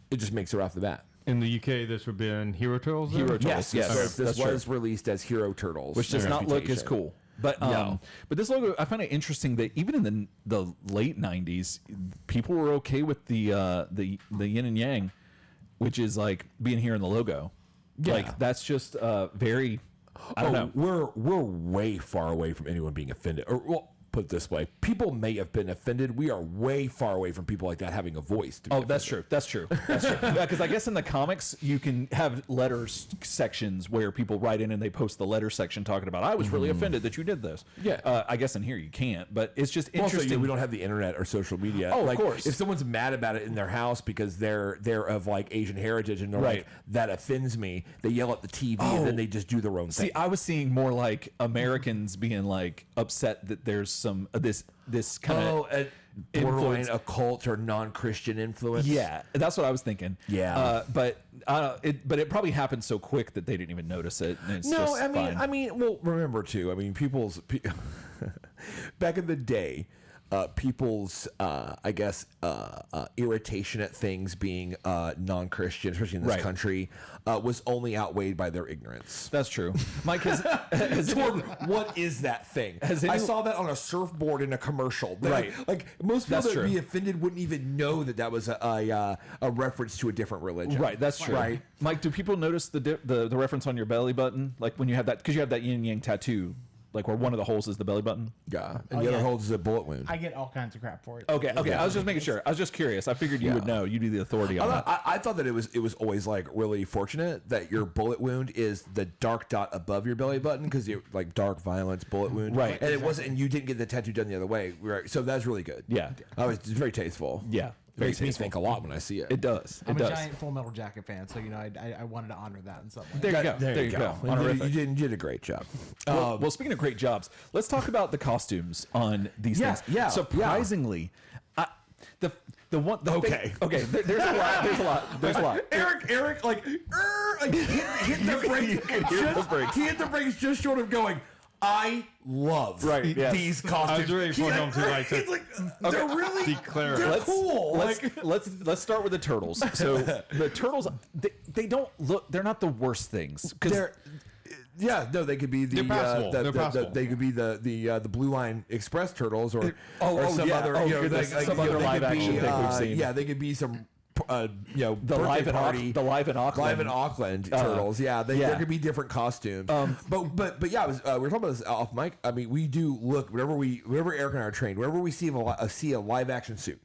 It just makes it off the bat. In the UK, this would have been Hero Turtles. then? Hero Yes, Turtles. this that's was true. released as Hero Turtles. Which does not look as Mutation. cool. But No. but this logo, I find it interesting that even in the late 90s, people were okay with the yin and yang, which is like being here in the logo. Yeah. Like that's just very. I don't know. We're way far away from anyone being offended. Or well, put it this way: people may have been offended. We are way far away from people like that having a voice. To be Oh, that's offended. true. That's true. That's true. Yeah, because I guess in the comics you can have letters sections where people write in and they post the letter section talking about I was really offended that you did this. Yeah. I guess in here you can't, but it's just Also, interesting. we don't have the internet or social media. Oh, of like, course. If someone's mad about it in their house because they're of like Asian heritage and they're Right. like that offends me, they yell at the TV and then they just do their own thing. See, I was seeing more like Americans being like upset that there's some this kind of a borderline influence. occult or non-Christian influence. Yeah, that's what I was thinking. Yeah. But it probably happened so quick that they didn't even notice it. And it's No, just fine. well, remember too. I mean, back in the day, people's, I guess, irritation at things being non-Christian, especially in this Right. country, was only outweighed by their ignorance. That's true. Mike, has Toward what is that thing? I saw that on a surfboard in a commercial. Right. Like most people That's that would be true. offended wouldn't even know that was a reference to a different religion. Right, that's true. Right. Mike, do people notice the reference on your belly button? Like when you have that, because you have that yin and yang tattoo, like where one of the holes is the belly button? Yeah. And the other holds a bullet wound. I get all kinds of crap for it. Okay. I was just making sure. I was just curious. I figured you would know. You'd be the authority on that. I thought that it was always like really fortunate that your bullet wound is the dark dot above your belly button because you like dark violence bullet wound, Right. And it wasn't, and you didn't get the tattoo done the other way, right? So that's really good. Yeah. I was very tasteful. Yeah. It makes me think a lot when I see it. It does. I'm It a does. giant Full Metal Jacket fan, so I wanted to honor that in some way. There you go. There you go. Honorific. You did a great job. Well, speaking of great jobs, let's talk about the costumes on these Yeah, things. yeah, Surprisingly, the Okay. there's a lot. Eric, like hit the brakes. He hit the brakes just short of going. I love these costumes. I was ready for him to like He's like, they're really declare. they're cool. Let's start with the turtles. So the turtles, they don't look. They're not the worst things because they could be the They're passable. They're passable. they could be the Blue Line Express turtles or some yeah. other Oh, you know, goodness. like, Some you know, other they live could action be, thing we've seen. Yeah, they could be some the birthday live in party. the live in Auckland. Live in Auckland turtles, there could be different costumes. But yeah, we were talking about this off mic. I mean, we do look whenever Eric and I are trained, whenever we see a live action suit,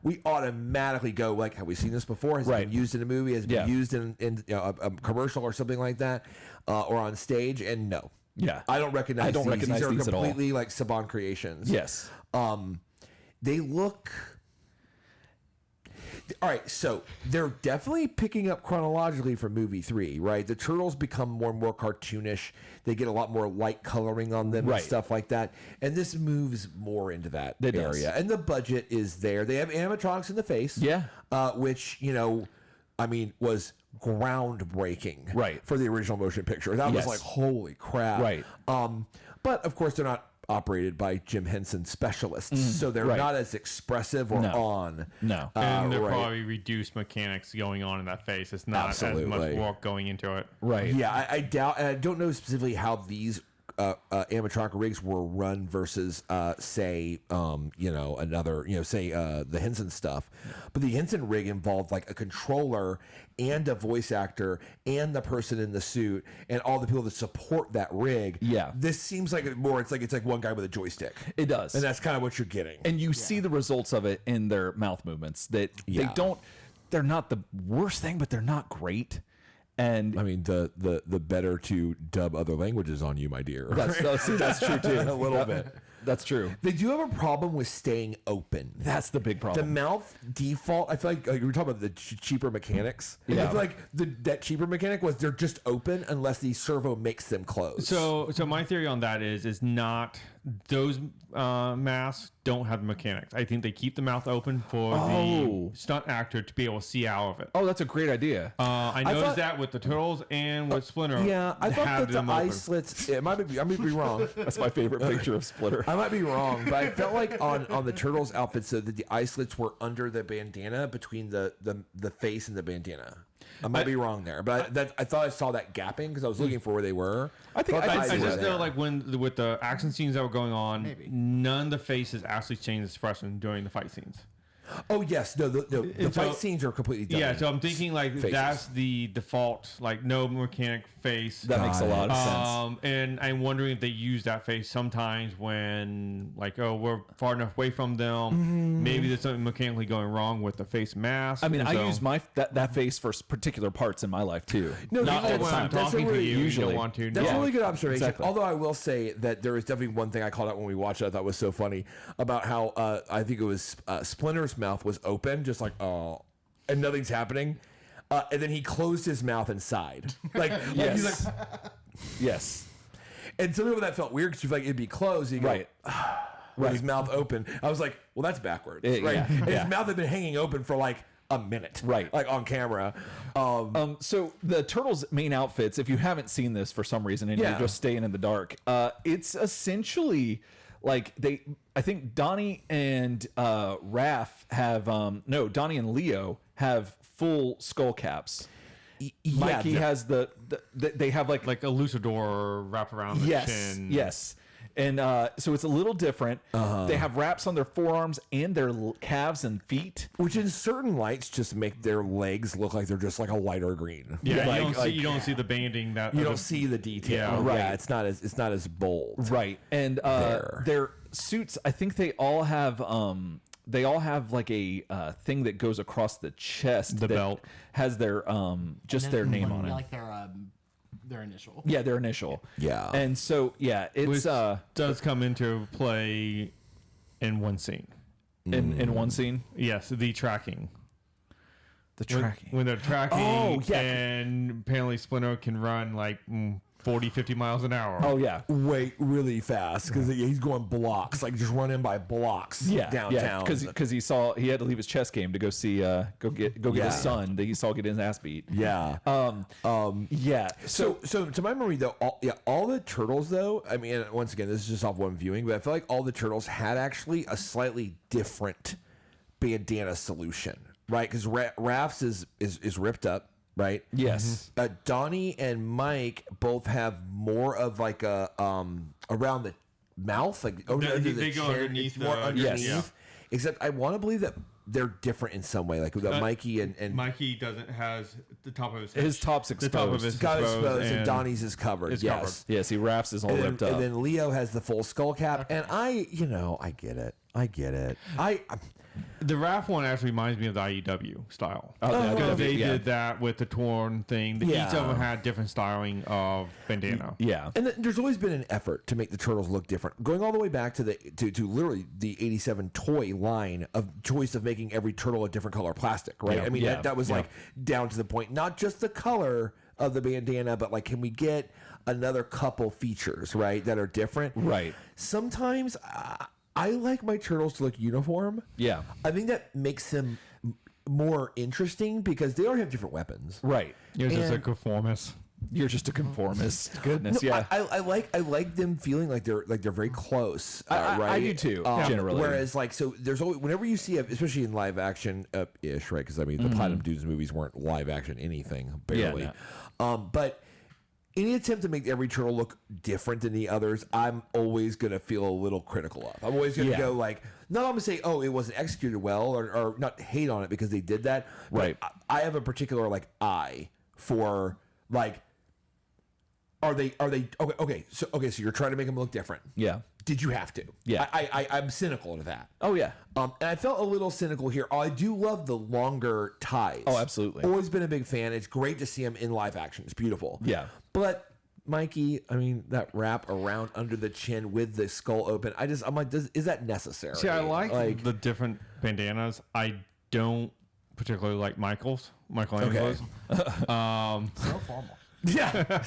we automatically go like, have we seen this before? Has it been used in a movie? Has it been used in a commercial or something like that, or on stage? And no, I don't recognize. These are these at all. completely like Saban creations. Yes, they look. All right, so they're definitely picking up chronologically from movie 3, right? The turtles become more and more cartoonish. They get a lot more light coloring on them and stuff like that. And this moves more into that area. And the budget is there. They have animatronics in the face. Yeah. Which, was groundbreaking for the original motion picture. That was like, holy crap. Right. But, of course, they're not operated by Jim Henson specialists, so they're not as expressive or on. No. And there are probably reduced mechanics going on in that face. It's not as much work going into it. Right. Yeah, I doubt, and I don't know specifically how these animatronic rigs were run versus, say, the Henson stuff. But the Henson rig involved like a controller and a voice actor and the person in the suit and all the people that support that rig. Yeah. This seems like it's like one guy with a joystick. It does. And that's kind of what you're getting. And you see the results of it in their mouth movements that they're not the worst thing, but they're not great. And I mean, the better to dub other languages on you, my dear. that's true too. A little bit. That's true. They do have a problem with staying open. That's the big The problem. mouth default, I feel like we were talking about the cheaper mechanics. Yeah. I feel like that cheaper mechanic was they're just open unless the servo makes them close. So my theory on that is not those masks don't have the mechanics. I think they keep the mouth open for the stunt actor to be able to see out of it. Oh, that's a great idea. I noticed that with the turtles and with Splinter. Yeah, I thought had that the them eye open. slits. I might be wrong. That's my favorite picture of Splitter. I might be wrong, but I felt like on the turtles outfits, so that the eye slits were under the bandana between the face and the bandana. I might be wrong there, but I thought I saw that gapping because I was looking for where they were. I think Thought the I eyes I were just there. know, like, with the action scenes that were going on, Maybe. none of the faces actually changed expression during the fight scenes. Oh yes, no, the And fight so- scenes are completely done. Yeah, so I'm thinking like Faces. that's the default, like no mechanic face. That makes a lot of sense. And I'm wondering if they use that face sometimes when, like, we're far enough away from them. Maybe there's something mechanically going wrong with the face mask. I mean, And I so- use that face for particular parts in my life too. No, Not you all know the when I'm time. That's talking a to really- you, you usually. don't want to. That's Yeah. a really good observation. Exactly. Although I will say that there was definitely one thing I called out when we watched it. I thought was so funny about how I think it was Splinter's mouth was open, just like and nothing's happening, and then he closed his mouth and sighed, like Yes. he's like, Yes. and something about that felt weird because you feel like it'd be closed, and you Right. go, with his mouth open. I was like, well, that's backwards, right? yeah, And yeah. his mouth had been hanging open for like a minute, Right. like on camera. So the turtles' main outfits, if you haven't seen this for some reason and Yeah. you're just staying in the dark, it's essentially like I think Donnie and Raph have Donnie and Leo have full skull caps. Mikey has they have like like a luchador wrap around the chin. yes. And so it's a little different. They have wraps on their forearms and their calves and feet. Which in certain lights just make their legs look like they're just like a lighter green. Yeah, Like- you don't see the banding that You don't see the detail. Yeah. Right. Yeah, it's not as bold. Right. And their suits, I think they all have like a thing that goes across the chest. The that belt. has their just their name on it. Like their initial. Yeah, their initial. Yeah. And so yeah, it's Which does come into play in one scene. in one scene. Yes, the tracking. The tracking. When they're tracking, Oh, yeah. and apparently Splinter can run like 40, 50 miles an hour. Oh yeah. Wait, really fast because he's going blocks, like just running by blocks downtown. Because he had to leave his chess game to go see go get his son that he saw get his ass beat. Yeah. Yeah. So to my memory though, all the turtles though, I mean, once again, this is just off one viewing, but I feel like all the turtles had actually a slightly different bandana solution, right? Because Raph's is ripped up, right? Yes. Donnie and Mike both have more of like a around the mouth, like under the they go chin. underneath It's more the- underneath. yes. Yeah. Except I want to believe that they're different in some way, like with Mikey and Mikey has the top of his head. His top's The top of exposed. his got exposed, and and Donnie's is covered. is Yes. Yeah, see, Raph's is all And ripped then, up. and then Leo has the full skull cap, and I get it. The Raph one actually reminds me of the IEW style. Oh, Because they yeah. did that with the torn thing. Yeah. Each of them had different styling of bandana. Yeah. And there's always been an effort to make the turtles look different, going all the way back to to literally the '87 toy line of choice of making every turtle a different color plastic, right? Yeah. I mean, Yeah. that was Yeah. like down to the point, not just the color of the bandana, but like, can we get another couple features, right, that are different? Right. Sometimes I like my turtles to look uniform. Yeah. I think that makes them more interesting because they already have different weapons. Right. You're just a And- conformist. You're just a conformist. Goodness, No, yeah. I like them feeling like they're very close. I right? do too, generally. Whereas like there's always whenever you see especially in live action ish, right? Because I mean the Platinum Dudes movies weren't live action anything barely. But any attempt to make every turtle look different than the others, I'm always gonna feel a little critical of. I'm always gonna go like, not I'm gonna say, oh, it wasn't executed well, or not hate on it because they did that. But Right. I have a particular like eye for like. Are they okay? So you're trying to make them look different. Yeah. Did you have to? Yeah. I'm cynical to that. Oh, yeah. And I felt a little cynical here. I do love the longer ties. Oh, absolutely. Always been a big fan. It's great to see him in live action. It's beautiful. Yeah. But Mikey, I mean, that wrap around under the chin with the skull open. I'm like, is that necessary? See, I like the different bandanas. I don't particularly like Michelangelo's. So formal. Yeah.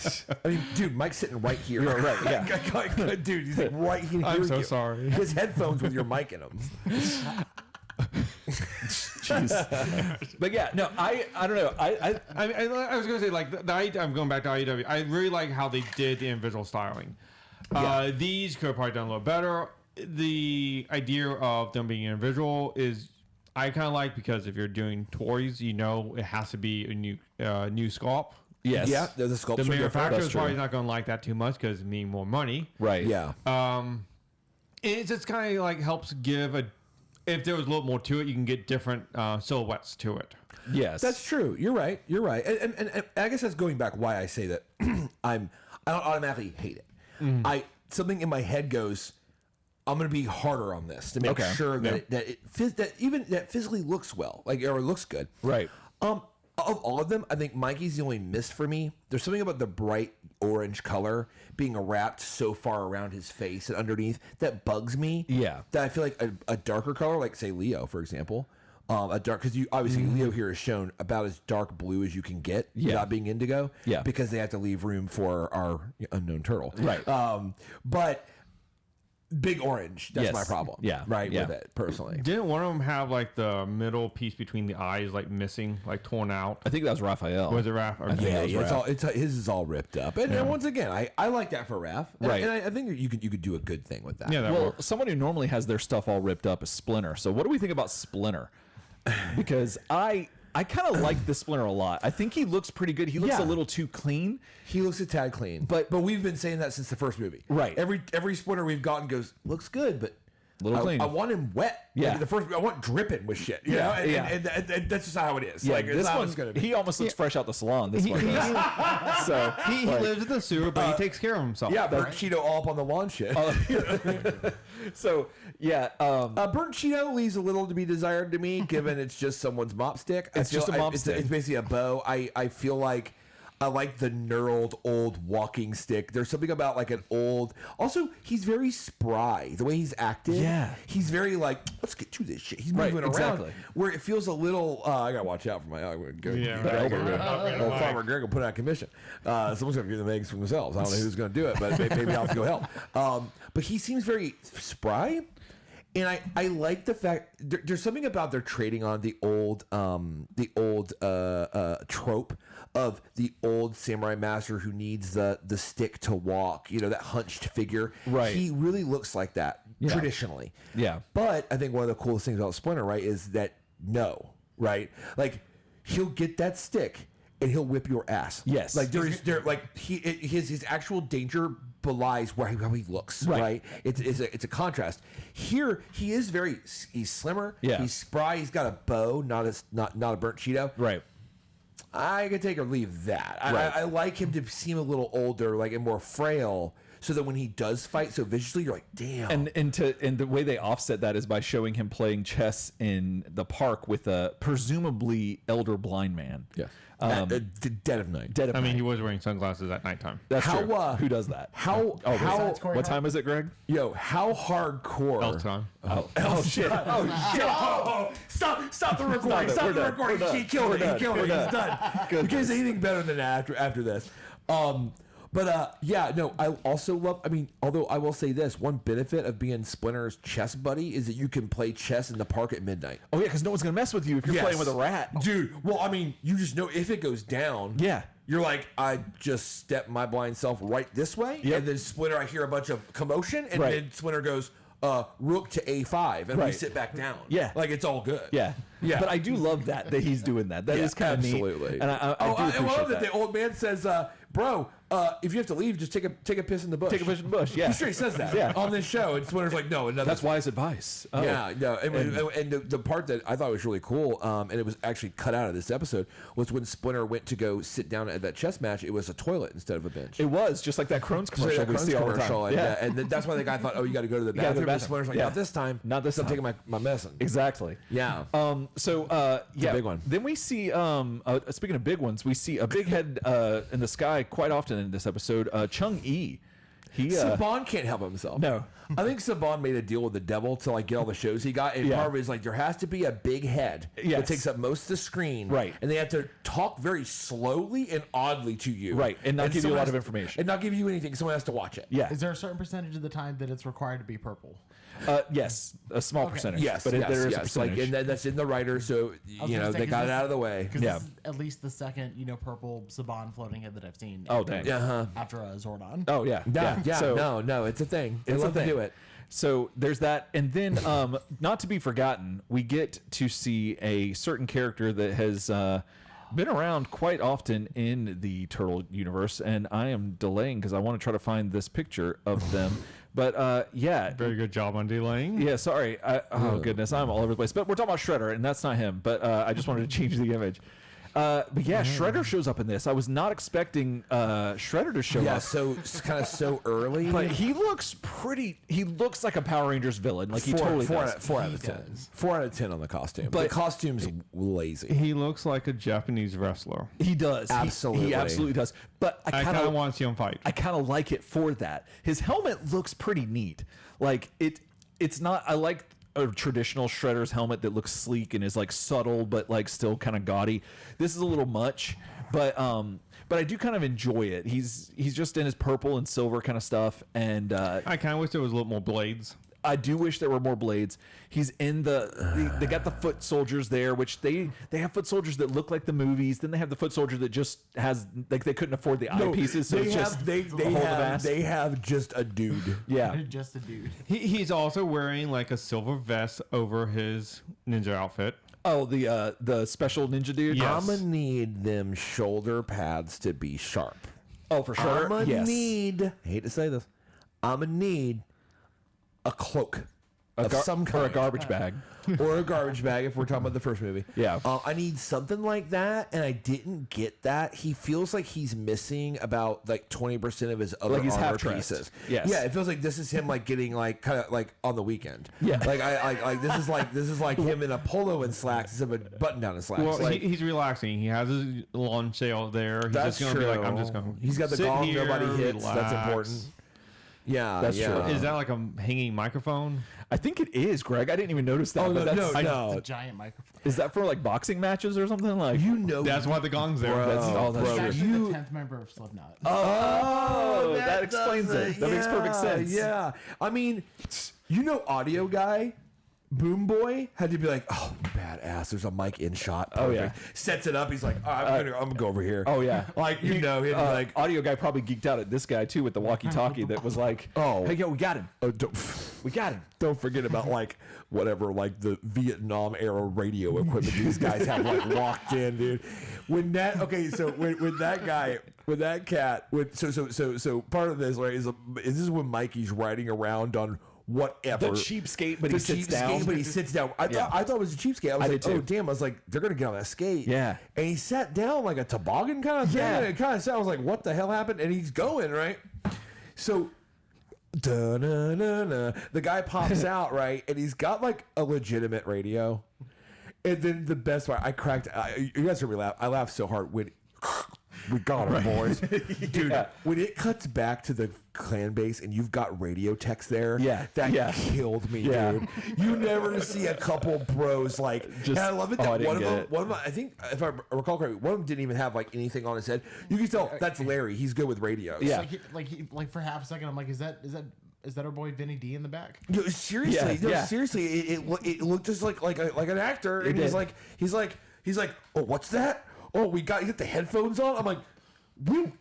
I mean, dude, Mike's sitting right here. You're right, yeah. Dude, he's like right here. I'm so sorry. His headphones with your mic in them. Jeez. But yeah, no, I don't know. I was going to say, like, I'm going back to IEW. I really like how they did the individual styling. These could have probably done a little better. The idea of them being individual is, I kind of like, because if you're doing toys, you know it has to be a new sculpt. Yes. Yeah, the sculpts The are different. manufacturer's That's true. probably not going to like that too much because it means more money. Right. Yeah. It's just kind of like helps give if there was a little more to it, you can get different silhouettes to it. Yes. That's true. You're right. And I guess that's going back why I say that I don't automatically hate it. Something in my head goes, I'm going to be harder on this to make sure that that physically looks well, like, or looks good. Right. Of all of them, I think Mikey's the only miss for me. There's something about the bright orange color being wrapped so far around his face and underneath that bugs me. Yeah. That I feel like a darker color, like say Leo, for example, a dark, because you obviously Leo here is shown about as dark blue as you can get without being indigo. Yeah. Because they have to leave room for our unknown turtle. Right. But big orange. That's Yes. my problem. Yeah. Right. Yeah. With it personally. Didn't one of them have like the middle piece between the eyes like missing, like torn out? I think that was Raphael. Was it Raph? Or think Yeah, it was it's Raph. all his is all ripped up, and once again, I like that for Raph, Right. And I think you could do a good thing with that. Yeah, that Well, works. someone who normally has their stuff all ripped up is Splinter. So what do we think about Splinter? Because I kind of like this Splinter a lot. I think he looks pretty good. He looks Yeah. a little too clean. He looks a tad clean, but we've been saying that since the first movie. Right. Every Splinter we've gotten goes looks good, but Little clean. I want him wet. Yeah. Like the first I want dripping with shit. You know? And that's just how it is. Like this it's how one, it's gonna be. he almost looks fresh out the salon. This one does. So He like, lives in the sewer, but he takes care of himself. Yeah, burnt Cheeto all up on the lawn shit. so yeah. Burnt Cheeto leaves a little to be desired to me, given it's just someone's mop stick. It's just a mop stick. It's basically a bow. I feel like I like the knurled old walking stick. There's something about like an old. Also, he's very spry. The way he's acted. Yeah. He's very like, let's get to this shit. He's Right, moving exactly. around where it feels a little. I gotta watch out for my. Yeah, right. Old Farmer Greg will put out commission. Someone's gonna get the eggs for themselves. I don't know who's gonna do it, but maybe I'll have to go help. But he seems very spry. And I like the fact there's something about they're trading on the old trope of the old samurai master who needs the stick to walk, that hunched figure. Right. He really looks like that traditionally. Yeah. But I think one of the coolest things about Splinter, right, is that right? Like he'll get that stick and he'll whip your ass. Yes. Like his actual danger belies how he looks, right? It's a contrast. Here he is he's slimmer, he's spry, he's got a bow, not a burnt Cheeto. Right. I could take or leave that. Right. I like him to seem a little older, like and more frail, so that when he does fight so viciously, you're like, damn. And the way they offset that is by showing him playing chess in the park with a presumably elder blind man. Yeah. Dead of night. Dead of I mean, night. he was wearing sunglasses at nighttime. That's how, true. Who does that? How What time is it, Greg? how hardcore? Elton. Oh shit! Oh, stop the recording! Stop the recording! He killed it. He killed it. He's done. You can't say anything better than that after this. I also love. I mean, although I will say this, one benefit of being Splinter's chess buddy is that you can play chess in the park at midnight. Oh yeah, because no one's gonna mess with you if you're playing with a rat, dude. Well, I mean, you just know if it goes down. Yeah. You're like, I just stepped my blind self right this way, and then Splinter, I hear a bunch of commotion, and then Splinter goes, rook to A5, and we sit back down. Yeah. Like it's all good. Yeah. But I do love that he's doing that. That is kind of neat. absolutely. And I do appreciate love that. the old man says, bro, if you have to leave, just take a piss in the bush. Take a piss in the bush. Yeah. He straight says that Yeah. on this show, and Splinter's like, no, That's wise advice. Oh. Yeah, no, and the part that I thought was really cool, and it was actually cut out of this episode, was when Splinter went to go sit down at that chess match. It was a toilet instead of a bench. It was just like that Crohn's commercial we see all the time. And that's why the guy thought, oh, you got to go to the bathroom. And Splinter's like, not this time. Not this I'm time. taking my medicine. Exactly. Yeah. Yeah, big one. Then we see, speaking of big ones, we see a big head in the sky quite often in this episode. Chung E. Saban can't help himself. No. I think Saban made a deal with the devil to like get all the shows he got, and part of it is like there has to be a big head that takes up most of the screen, Right. And they have to talk very slowly and oddly to you, Right, and not give you a someone lot of has- information. and not give you anything. Someone has to watch it. Yeah. Is there a certain percentage of the time that it's required to be purple? Yes, a small percentage. Yes, but yes, there is a yes. Like, percentage. and that's in the writer, so they got it out of the way. Because Yeah. this is at least the second, purple Saban floating head that I've seen. Oh, dang. After Zordon. Oh yeah. Yeah, no, it's a thing. They It's a love to thing. do it. So there's that, and then not to be forgotten, we get to see a certain character that has been around quite often in the Turtle universe, and I am delaying because I want to try to find this picture of them. But Very good job on delaying. yeah, sorry. Oh goodness, I'm all over the place. But we're talking about Shredder, and that's not him. But I just wanted to change the image. But yeah, Shredder shows up in this. I was not expecting Shredder to show Yeah, up. so it's kind of so early. But he looks he looks like a Power Rangers villain. Like he totally does. 4 out of 10. 4 out of 10 on the costume. But- the costume's lazy. He looks like a Japanese wrestler. He does. Absolutely. He absolutely does. But I I kind kind of want to see him fight. I kind of like it for that. His helmet looks pretty neat. Like it's not. I like a traditional Shredder's helmet that looks sleek and is like subtle, but like still kind of gaudy. This is a little much, but I do kind of enjoy it. He's just in his purple and silver kind of stuff, and I kind of wish there was a little more blades. I do wish there were more blades. He's in they got the foot soldiers there, which they have foot soldiers that look like the movies. Then they have the foot soldier that just has like they couldn't afford the eyepieces, so they it's have just they a hold of ass. they have just a dude. Yeah. Just a dude. He's also wearing like a silver vest over his ninja outfit. Oh, the special ninja dude. Yes. I'ma need them shoulder pads to be sharp. Oh, for sure. I'ma Yes. need. I hate to say this. I'ma need a cloak of some or kind. a garbage bag. Or a garbage bag if we're talking about the first movie. Yeah. I need something like that, and I didn't get that. He feels like he's missing about like 20% of his other Like he's armor half-dressed. pieces. Yes. Yeah, it feels like this is him like getting like kind of like on the weekend. Yeah. Like this is like him in a polo and slacks instead of a button down and slacks. Well, Like, he's relaxing. He has his lawn sail there. He's that's just going to true. be like, I'm just going to. He's got the gong nobody hits. That's relax. important. Yeah, That's yeah. true. Is that like a hanging microphone? I think it is, Greg. I didn't even notice that. Oh, but no, that's, no. It's a giant microphone. Is that for like boxing matches or something? Like You know, That's why the gong's there. Bro. That's all that's Bro, It's true. actually you- the 10th member of Slipknot. Oh, that explains does it. That makes perfect sense. Yeah, I mean, audio guy, Boom Boy had to be like, oh, badass. There's a mic in shot. Oh, yeah. Perfect. Sets it up. He's like, I'm gonna go over here. Oh yeah. Like he'd be like, audio guy probably geeked out at this guy too with the walkie-talkie that was like, Oh. hey yo, we got him. oh, We got him. don't forget about like whatever, like the Vietnam era radio equipment these guys have like locked in, dude. When that when that cat, so part of this, right, is this is when Mikey's riding around on whatever The cheapskate, but the he sits down. cheapskate, but he sits down. I thought it was a cheapskate. I was I like, did too. oh damn! I was like, they're gonna get on that skate. Yeah. And he sat down like a toboggan kind of thing. Yeah. And it kind of sounds like, what the hell happened? And he's going right. So, da-na-na-na. The guy pops out right, and he's got like a legitimate radio. And then the best part, you guys heard me laugh. I laughed so hard when. We got him, boys. Dude, Yeah. when it cuts back to the clan base and you've got radio techs there, Yeah. that Yeah. killed me, Yeah. dude. You never see a couple bros like, Just- and I love it that I didn't get it. one of them, I think, if I recall correctly, one of them didn't even have like anything on his head. You can tell that's Larry. He's good with radios. Yeah. Like for half a second, I'm like, is that our boy Vinny D in the back? No, seriously, Yeah. seriously, it looked just like an actor, and did. he's like, oh, what's that? Oh, you got the headphones on. I'm like,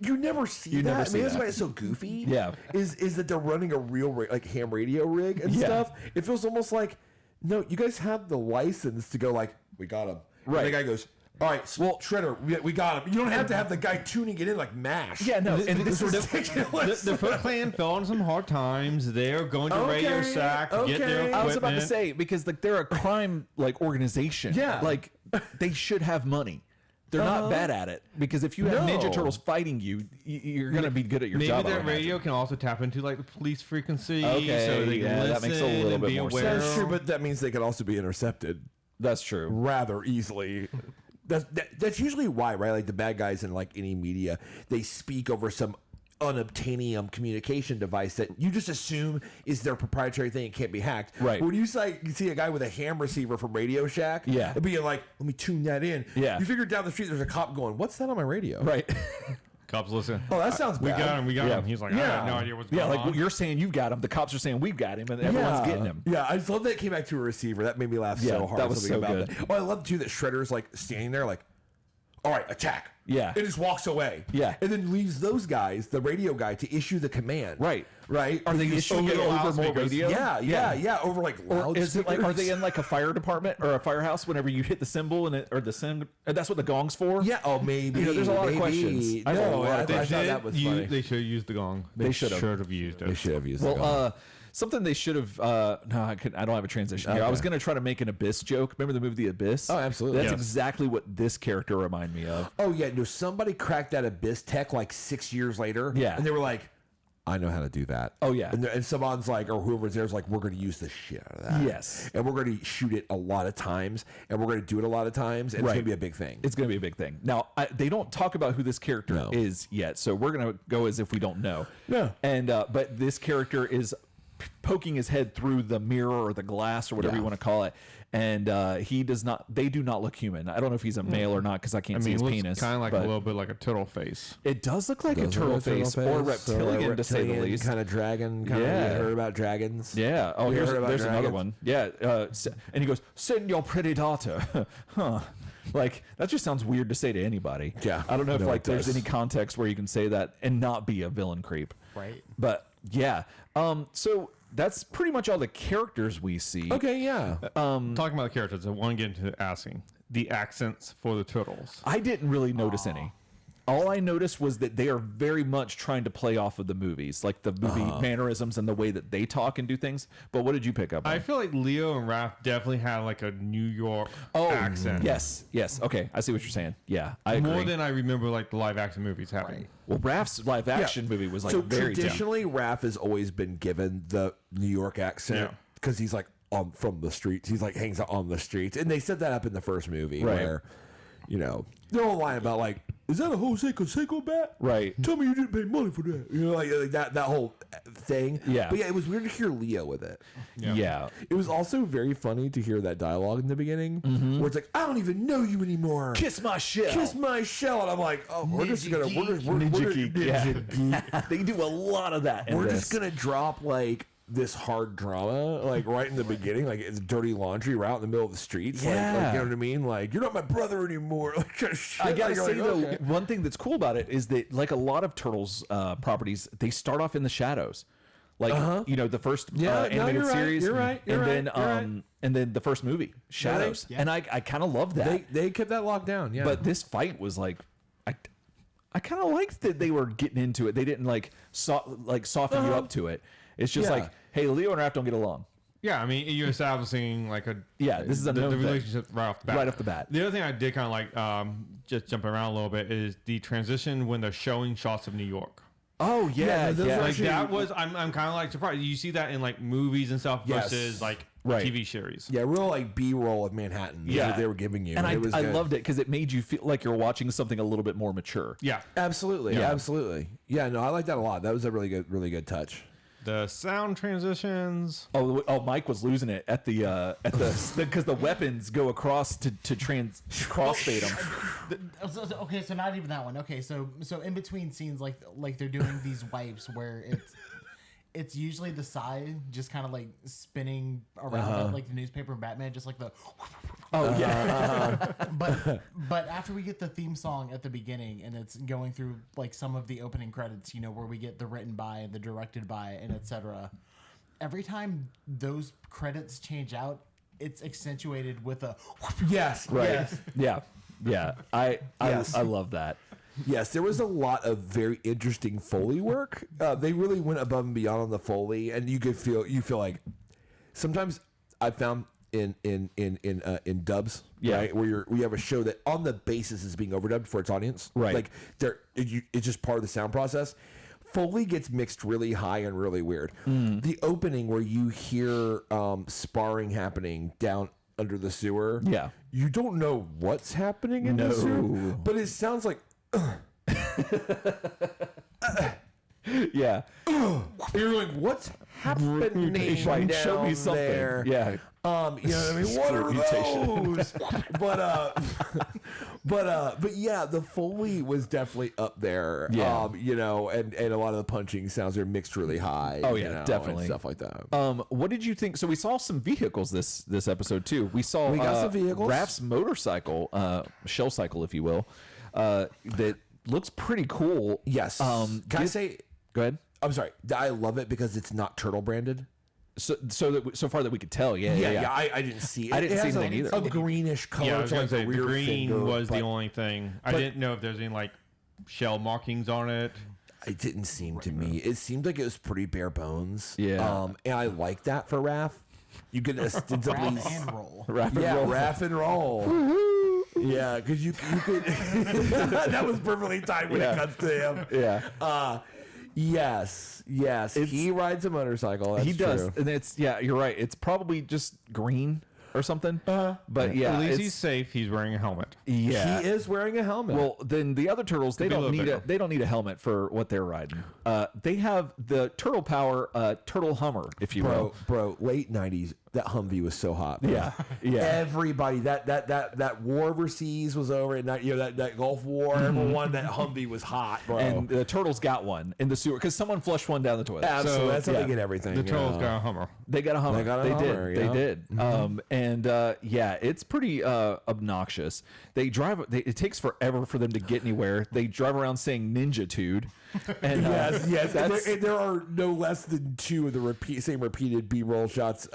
you never see You that. never I see mean, that's that. why it's so goofy. Yeah. is that they're running a real like ham radio rig and Yeah. stuff. It feels almost like, no, you guys have the license to go like, we got him. Right. And the guy goes, all right, well, Shredder, we got him. You don't have to have the guy tuning it in like MASH. Yeah, no, and this this is is ridiculous. The Foot Clan fell on some hard times. They're going to Radio Okay, Shack to get their okay. equipment. I was about to say because like they're a crime like organization. Yeah. Like they should have money. They're not bad at it because if you have No. Ninja Turtles fighting you, you're gonna be good at your Maybe job. I that would imagine. radio can also tap into like the police frequency, Okay, so they can yeah, listen that makes a little and bit be more aware. sense. That's true, but that means they can also be intercepted That's true. rather easily. That's usually why, right? Like the bad guys in like any media, they speak over some unobtainium communication device that you just assume is their proprietary thing and can't be hacked. Right. When you see a guy with a ham receiver from Radio Shack, Yeah. and being like, let me tune that in. Yeah. You figure down the street there's a cop going, what's that on my radio? Right. Cops listen. Oh, that sounds We bad. got him. We got Yeah. him. He's like, I Yeah. have no idea what's Yeah, going like on. what you're saying you've got him. The cops are saying we've got him, and everyone's getting him. Yeah, I just love that it came back to a receiver. That made me laugh Yeah, so hard. that was something so about good. that. Oh, I love too that Shredder's like standing there like, all right, attack. Yeah. And just walks away. Yeah. And then leaves those guys, the radio guy, to issue the command. Right. Right. Are they Because- issuing it over more loudspeakers. radio? Yeah. Over like Or is it like, are they loudspeakers. in like a fire department or a firehouse whenever you hit the symbol and that's what the gong's for? Yeah. Oh, maybe. You know, there's a lot of maybe. questions. I have a No, lot I, of I questions. thought that was funny. They should have used the gong. They should have. used it. They should have used Well, something they should have. No, I don't have a transition here. I was Okay. going to try to make an Abyss joke. Remember the movie The Abyss? Oh, absolutely. That's Yes. exactly what this character reminded me of. Oh, yeah. No, somebody cracked that Abyss tech like 6 years later. Yeah. And they were like, I know how to do that. Oh, yeah. And someone's like, or whoever's there's like, we're going to use the shit out of that. Yes. And we're going to shoot it a lot of times, and we're going to do it a lot of times, and it's Right. going to be a big thing. It's going to be a big thing. Now, they don't talk about who this character No. is yet, so we're going to go as if we don't know. Yeah. And but this character is poking his head through the mirror or the glass or whatever Yeah. you want to call it, and he does not. They do not look human. I don't know if he's a male or not because I can't I see mean, his it looks penis. kind of like a but little bit like a turtle face. It does look like a turtle face or reptilian, to say the least. Kind of dragon. Kind of, Yeah. you heard about dragons? Yeah. Oh, You here's heard about there's another dragons? one. Yeah. And he goes, "Send your pretty daughter." Huh. Like that just sounds weird to say to anybody. Yeah. I don't know if No, like it there's does. any context where you can say that and not be a villain creep. Right. But yeah. So that's pretty much all the characters we see. Okay, yeah. Talking about the characters, I want to get into asking the accents for the turtles. I didn't really notice any. all I noticed was that they are very much trying to play off of the movies, like the movie mannerisms and the way that they talk and do things. But what did you pick up on? I feel like Leo and Raph definitely had like a New York accent. Yes. Okay, I see what you're saying. Yeah, I agree. More than I remember like the live action movies having. Well, Raph's live action movie was like so very traditionally, Raph has always been given the New York accent because he's like from the streets. He's like hangs out on the streets, and they set that up in the first movie where, you know, they're all lying about like, is that a Jose Canseco bat? Right. Tell me you didn't pay money for that. You know, like that whole thing. Yeah. But yeah, it was weird to hear Leo with it. Yeah. It was also very funny to hear that dialogue in the beginning where it's like, I don't even know you anymore. Kiss my shell. Kiss my shell. And I'm like, oh, we're just gonna Ninja geek. Yeah. They do a lot of that. We're just gonna drop like this hard drama like right in the beginning, like it's dirty laundry right out in the middle of the streets. Like, you know what I mean? Like, you're not my brother anymore. Like, shit. I gotta say though, okay. one thing that's cool about it is that like a lot of Turtles properties, they start off in the shadows. Like you know, the first animated series, and then the first movie, Shadows, and I kind of love that. They kept that locked down. Yeah, But this fight was like, I kind of liked that they were getting into it. They didn't like soften you up to it. It's just like, hey, Leo and Raph don't get along. Yeah, I mean, you're establishing like this is a the relationship right off the bat. Right off the bat. The other thing I did kind of like, just jumping around a little bit, is the transition when they're showing shots of New York. Oh yeah. Like that was, I'm kind of like surprised. You see that in like movies and stuff versus like TV series. Yeah, real like B-roll of Manhattan. Yeah, that they were giving you, and I loved it because it made you feel like you're watching something a little bit more mature. Yeah, absolutely, absolutely. Yeah, no, I like that a lot. That was a really good touch. The sound transitions. Oh, Mike was losing it at the because the weapons go across to crossfade them. Okay, so not even that one. Okay, so in between scenes, like they're doing these wipes where it's usually the side just kind of like spinning around like the newspaper and Batman, just like the. But after we get the theme song at the beginning and it's going through like some of the opening credits, you know, where we get the written by, the directed by, and etc. Every time those credits change out, it's accentuated with a. Yes. Right. Yes. Yeah. I love that. Yes, there was a lot of very interesting Foley work. They really went above and beyond on the Foley, and you feel like sometimes I found in dubs, right, where you have a show that on the basis is being overdubbed for its audience, right? Like it's just part of the sound process. Foley gets mixed really high and really weird. The opening where you hear sparring happening down under the sewer, you don't know what's happening in the sewer, but it sounds like. Yeah. You're like, what's happening Right, down show me something. there? Yeah. You know what I mean? What are those? but yeah, the Foley was definitely up there. Yeah. You know, and a lot of the punching sounds are mixed really high. Oh yeah, you know, definitely. and stuff like that. What did you think? So we saw some vehicles this episode too. We got some vehicles. Raph's motorcycle, shell cycle, if you will, that looks pretty cool. Yes. Can I say? Go ahead. I'm sorry. I love it because it's not turtle branded. So far that we could tell, yeah. I didn't see it. I didn't see has anything either. A greenish color. Yeah, I was to gonna like say the the rear green finger, was the but only thing. I didn't know if there's any like shell markings on it. It didn't seem to me. It seemed like it was pretty bare bones. Yeah. And I like that for Raph. You could ostensibly Raph and roll. Raph and roll. Yeah, because you could. That was perfectly timed when it cuts to him. Yeah. Yes. He rides a motorcycle. That's He does, true. and you're right. It's probably just green or something. But yeah, At least he's safe. He's wearing a helmet. Yeah, He is wearing a helmet. Well, then the other turtles they be a don't little need bigger. they don't need a helmet for what they're riding. They have the Turtle Power Turtle Hummer, if you will. bro, late '90s. That Humvee was so hot. Bro. Yeah. Everybody that war overseas was over, and that Gulf War. Everyone that Humvee was hot, bro. And the turtles got one in the sewer because someone flushed one down the toilet. Absolutely, So, that's how they get everything. The turtles got a Hummer. They got a Hummer. They got a They Hummer, did. yeah. They did. and yeah, it's pretty obnoxious. They drive. It takes forever for them to get anywhere. They drive around saying "ninja-tude," and yes. that's, There are no less than 2 of the same repeated B-roll shots.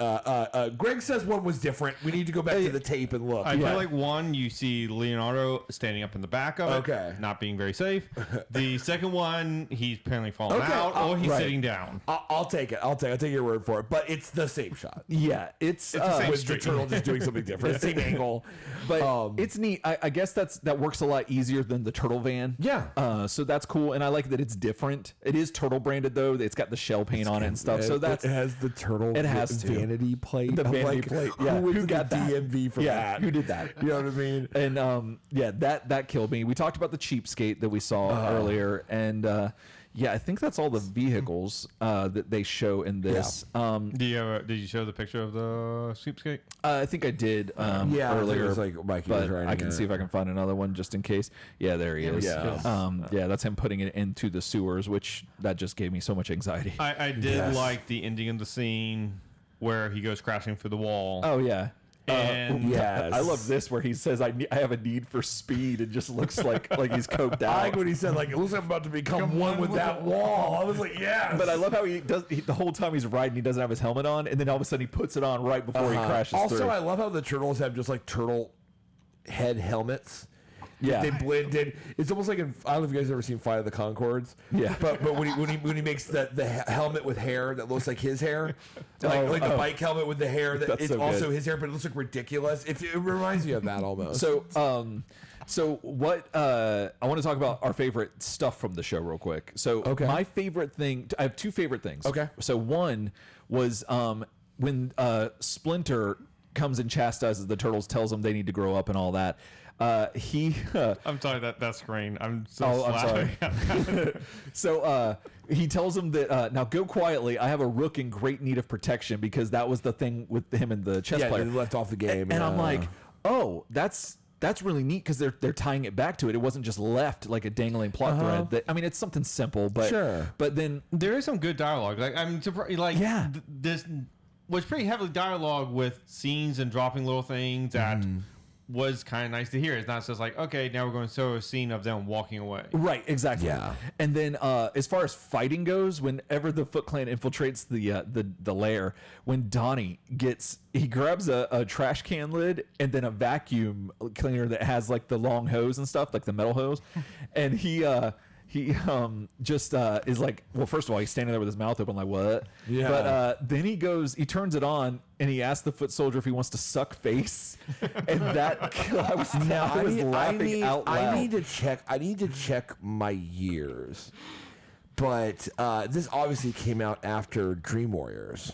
Greg says one was different. We need to go back to the tape and look. I feel like one, you see Leonardo standing up in the back of it, Okay. not being very safe. The second one, he's apparently fallen out, or he's right. sitting down. I'll take it. I'll take your word for it. But it's the same shot. yeah, it's the same With the turtle just doing something different. Same angle. but it's neat. I guess that works a lot easier than the turtle van. Yeah. So that's cool, and I like that it's different. It is turtle branded though. It's got the shell paint on it and stuff. So it has the turtle. It has to. vanity plate. The I'm vanity plate. Yeah. Who got the that? DMV for that? Who did that? You know what I mean? And yeah, that killed me. We talked about the cheapskate that we saw earlier, and yeah, I think that's all the vehicles that they show in this. Did you show the picture of the sweepskate? I think I did Yeah, I think it earlier. was like Mikey was but writing I can it. see if I can find another one just in case. Yeah, there he is. Yeah. Yeah, that's him putting it into the sewers, which that just gave me so much anxiety. I did like the ending of the scene where he goes crashing through the wall. Oh yeah. And Yes. I love this where he says I have a need for speed and just looks like he's coked I out. like when he said, like, it looks like I'm about to become one with that wall. I was like, yes. But I love how he does the whole time he's riding, he doesn't have his helmet on, and then all of a sudden he puts it on right before he crashes Also, through. I love how the turtles have just like turtle head helmets. Yeah. They blend in. It's almost like I don't know if you guys have ever seen Flight of the Conchords. Yeah. But when he makes the helmet with hair that looks like his hair, like the bike helmet with the hair that That's it's so also good. his hair, but it looks like ridiculous. It reminds me of that almost. So what I want to talk about our favorite stuff from the show real quick. So my favorite thing, I have 2 favorite things. Okay. So one was when Splinter comes and chastises the turtles, tells them they need to grow up and all that. I'm sorry that screen. I'm so I'm slapping. sorry. So he tells them that now go quietly. I have a rook in great need of protection because that was the thing with him and the chess yeah, player. they left off the game. And I'm like, oh, that's really neat because they're tying it back to it. It wasn't just left like a dangling plot thread. That, I mean, it's something simple, but Sure. But then There is some good dialogue. Like I'm surprised. Like Yeah. This was pretty heavily dialogue with scenes and dropping little things that was kind of nice to hear. It's not just like, okay, now we're going to show a scene of them walking away. right, exactly. Yeah. And then as far as fighting goes, whenever the Foot Clan infiltrates the lair, when Donnie he grabs a trash can lid and then a vacuum cleaner that has like the long hose and stuff, like the metal hose, and he just is like, well, first of all, he's standing there with his mouth open like, what? Yeah. But then he turns it on and he asks the foot soldier if he wants to suck face, and that I was laughing out loud. I need to check my years, but this obviously came out after Dream Warriors.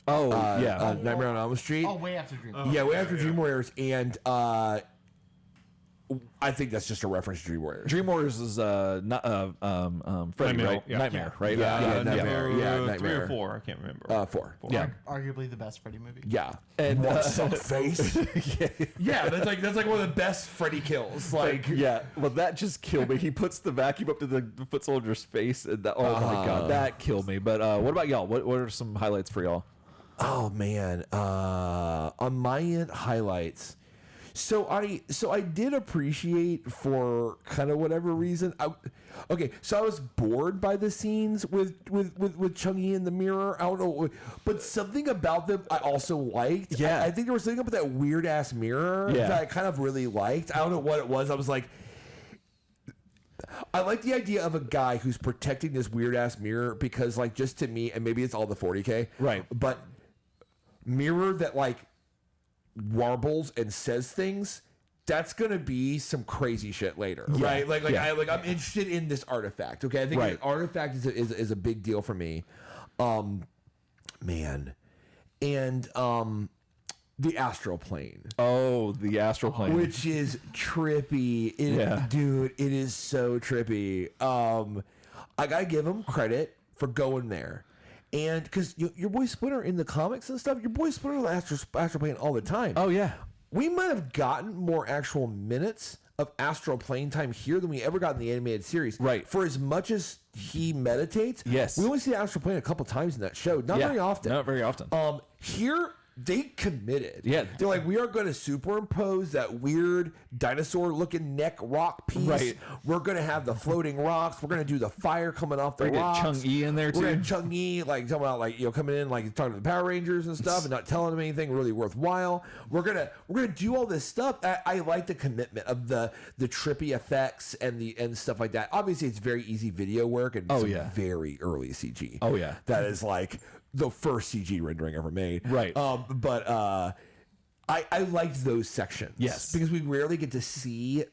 Nightmare on Elm Street. Oh, way after Dream. Yeah, way after Dream Warriors, and I think that's just a reference to Dream Warriors. Dream Warriors is not Freddy, Nightmare, right? yeah. Nightmare, right? Yeah, Nightmare. Yeah, Three Nightmare. or 4. I can't remember. 4. Yeah. Arguably the best Freddy movie. Yeah, And suck face. Yeah, that's like one of the best Freddy kills. Like, yeah, well, that just killed me. He puts the vacuum up to the foot soldier's face, and oh my god, that killed me. But what about y'all? What are some highlights for y'all? oh man, on my end, highlights. So I did appreciate, for kind of whatever reason. So I was bored by the scenes with Chungy in the mirror. I don't know, but something about them I also liked. Yeah. I think there was something about that weird ass mirror Yeah. that I kind of really liked. I don't know what it was. I was like, I like the idea of a guy who's protecting this weird ass mirror because, like, just to me, and maybe it's all the 40K, Right. But mirror that like warbles and says things, that's gonna be some crazy shit later, right? Like I'm interested in this artifact. Okay, I think Right. the artifact is a big deal for me, man, and the astral plane, Oh, the astral plane. which is trippy. Dude, it is so trippy. I gotta give him credit for going there. And because your boy Splinter in the comics and stuff, your boy Splinter astral plane all the time. Oh yeah. We might have gotten more actual minutes of astral plane time here than we ever got in the animated series. Right. For as much as he meditates, Yes. we only see the astral plane a couple times in that show. Not very often. Not very often. Here, they committed. Yeah. They're like, we are going to superimpose that weird dinosaur-looking neck rock piece. Right. We're going to have the floating rocks. We're going to do the fire coming off the We're gonna rocks. get Chung-E in there, We're going too. to Chung-E, like, talking about, like, coming in, like, talking to the Power Rangers and stuff and not telling them anything really worthwhile. We're gonna do all this stuff. I like the commitment of the trippy effects and stuff like that. Obviously, it's very easy video work and some very early CG. Oh, yeah. That is, like, the first CG rendering ever made. Right. But I liked those sections. Yes. Because we rarely get to see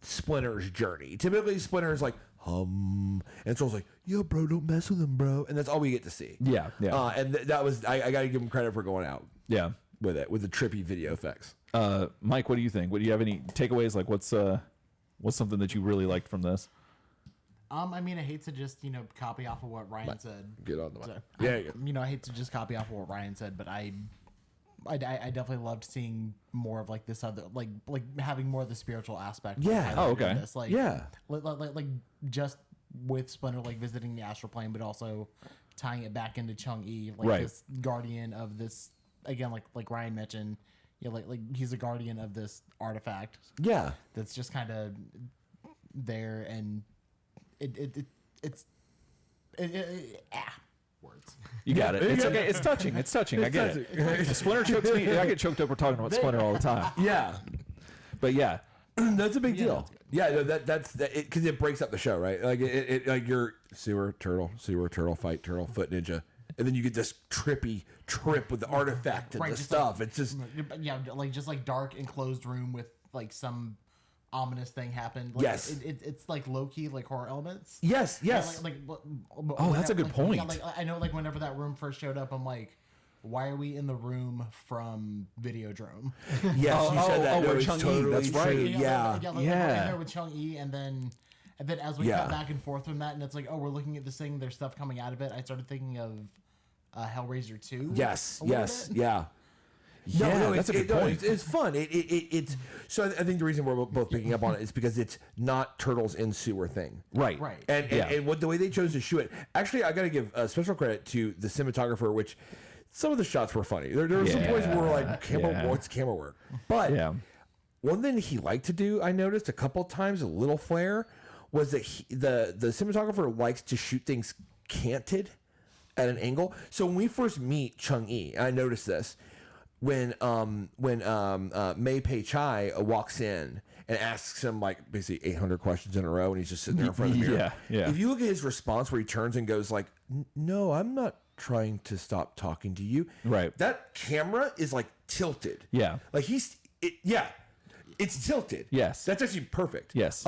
Splinter's journey. Typically, Splinter's like, and Troll's like, yo, bro, don't mess with him, bro. And that's all we get to see. Yeah. And that was, I got to give him credit for going out Yeah. with it, with the trippy video effects. Mike, what do you think? What do you have any takeaways? Like, what's something that you really liked from this? I mean, I hate to just copy off of what Ryan said. Get on the mic. So, Yeah. I hate to just copy off of what Ryan said, but I definitely loved seeing more of like this other like having more of the spiritual aspect. Yeah. Oh, okay. This. Like, Yeah. like just with Splinter like visiting the astral plane, but also tying it back into Chung-E, like Right. this guardian of this again, like Ryan mentioned, like he's a guardian of this artifact Yeah. that's just kind of there, and it's words. You got it. It's okay. It's touching. It's touching. I get it. Splinter chokes me. I get choked up. We're talking about Splinter all the time. Yeah. But yeah, That's a big deal. Yeah, no, that's because it breaks up the show, right? Like it like you're sewer turtle, fight turtle, foot ninja, and then you get this trippy trip with the artifact and Right, the just stuff. It's just just like dark enclosed room with like some ominous thing happened. Like, Yes. it's like low key like horror elements. yes. Oh, that's a good point. I know, like whenever that room first showed up, I'm like, why are we in the room from Videodrome? Yes, you said that. we're it's Chung-E, totally that's right. true. Yeah. Yeah. We're in there with Chung-E, and then as we Yeah. cut back and forth from that, and it's like, oh, we're looking at this thing. There's stuff coming out of it. I started thinking of Hellraiser 2. Yes, a little yes, bit. yeah. Yeah, that's a good point. It's fun. It's so I think the reason we're both picking up on it is because it's not Turtles in Sewer thing. right. Right. And what the way they chose to shoot it. Actually, I got to give special credit to the cinematographer, which some of the shots were funny. There were some points where we're like, what's camera work? But Yeah. one thing he liked to do, I noticed a couple times, a little flair, was that the cinematographer likes to shoot things canted at an angle. So when we first meet Chung-E, I noticed this. When Mei Pei Chai walks in and asks him like basically 800 questions in a row, and he's just sitting there in front of the mirror. Yeah. If you look at his response where he turns and goes like, "No, I'm not trying to stop talking to you." Right. That camera is like tilted. Yeah. Like it's tilted. Yes. That's actually perfect. Yes.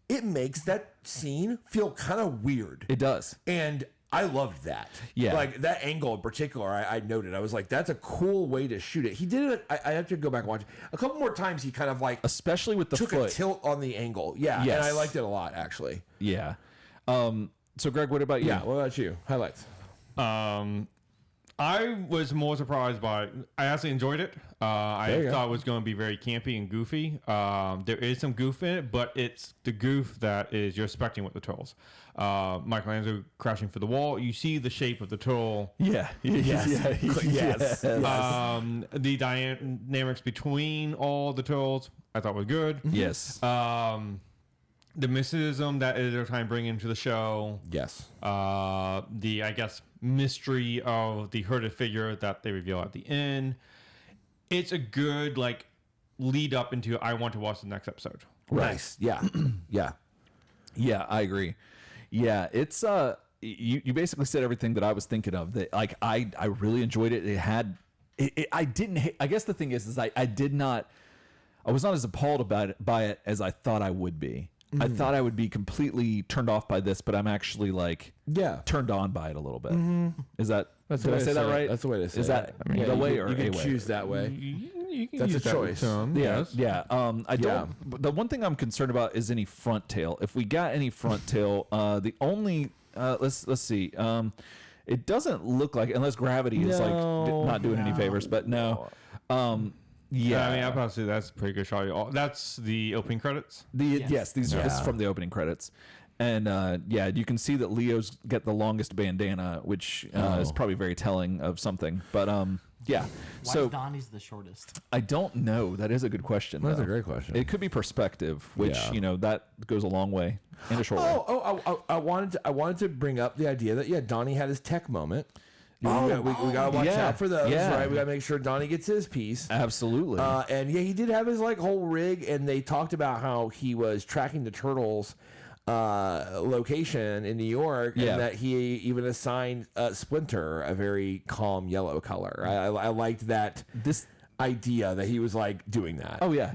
It makes that scene feel kind of weird. It does. And I loved that. Yeah. Like that angle in particular, I noted. I was like, that's a cool way to shoot it. He did it. I have to go back and watch it. A couple more times he kind of like Especially with the took foot. a tilt on the angle. Yeah. Yes. And I liked it a lot, actually. Yeah. So Greg, what about you? Yeah. What about you? Highlights. I was more surprised by. I actually enjoyed it. I thought it was going to be very campy and goofy. There is some goof in it, but it's the goof that is you're expecting with the Turtles. Michelangelo crashing through the wall. You see the shape of the turtle. Yeah. Yes. Yes. The dynamics between all the turtles, I thought was good. Yes. The mysticism that they're trying to bring into the show. Yes. The I guess mystery of the hooded figure that they reveal at the end. It's a good like lead up into I want to watch the next episode. Nice. Yeah. Yeah. Yeah, I agree. Yeah, it's you basically said everything that I was thinking of. That like I really enjoyed it. It had I didn't hate, I guess the thing is I was not as appalled by it as I thought I would be. I thought I would be completely turned off by this, but I'm actually like turned on by it a little bit. Is that did I say that right? That's the way to say Is that it. the way or you a can way? choose that way. You can That's use a that choice. term, Yeah, yes. yeah. I don't. The one thing I'm concerned about is any front tail. If we got any front tail, the only let's see. It doesn't look like unless gravity is like not doing any favors, but no. Yeah, I mean, I'll probably say that's a pretty good shot. That's the opening credits. Yes, this is from the opening credits, And yeah, you can see that Leo's got the longest bandana, which is probably very telling of something. But yeah. Why So is Donnie's the shortest? I don't know. That is a good question. That's though. a great question. It could be perspective, which Yeah. that goes a long way in a short way. I wanted to bring up the idea that Donnie had his tech moment. We gotta watch yeah, out for those, yeah. right? We gotta make sure Donnie gets his piece. Absolutely. And yeah, he did have his like whole rig, and they talked about how he was tracking the turtles location in New York, Yeah. and that he even assigned Splinter a very calm yellow color. I liked that This. idea that he was like doing that. Oh yeah.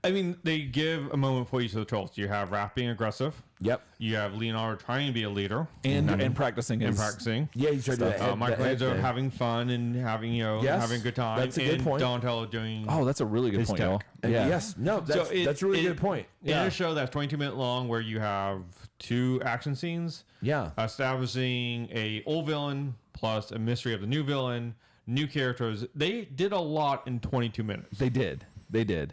I mean, they give a moment for each of the trolls. You have Raph being aggressive. Yep. You have Leonardo trying to be a leader And practicing and his practicing. Yeah, he's trying to do that. Michelangelo having fun and having having a good time. That's a good and point. Donatello doing. Oh, that's a really good His point, tech. y'all. And Yeah. Yes. No, that's a really good point. In a show that's 22-minute long, where you have 2 action scenes, Yeah. establishing a old villain plus a mystery of the new villain, new characters. They did a lot in 22 minutes. They did.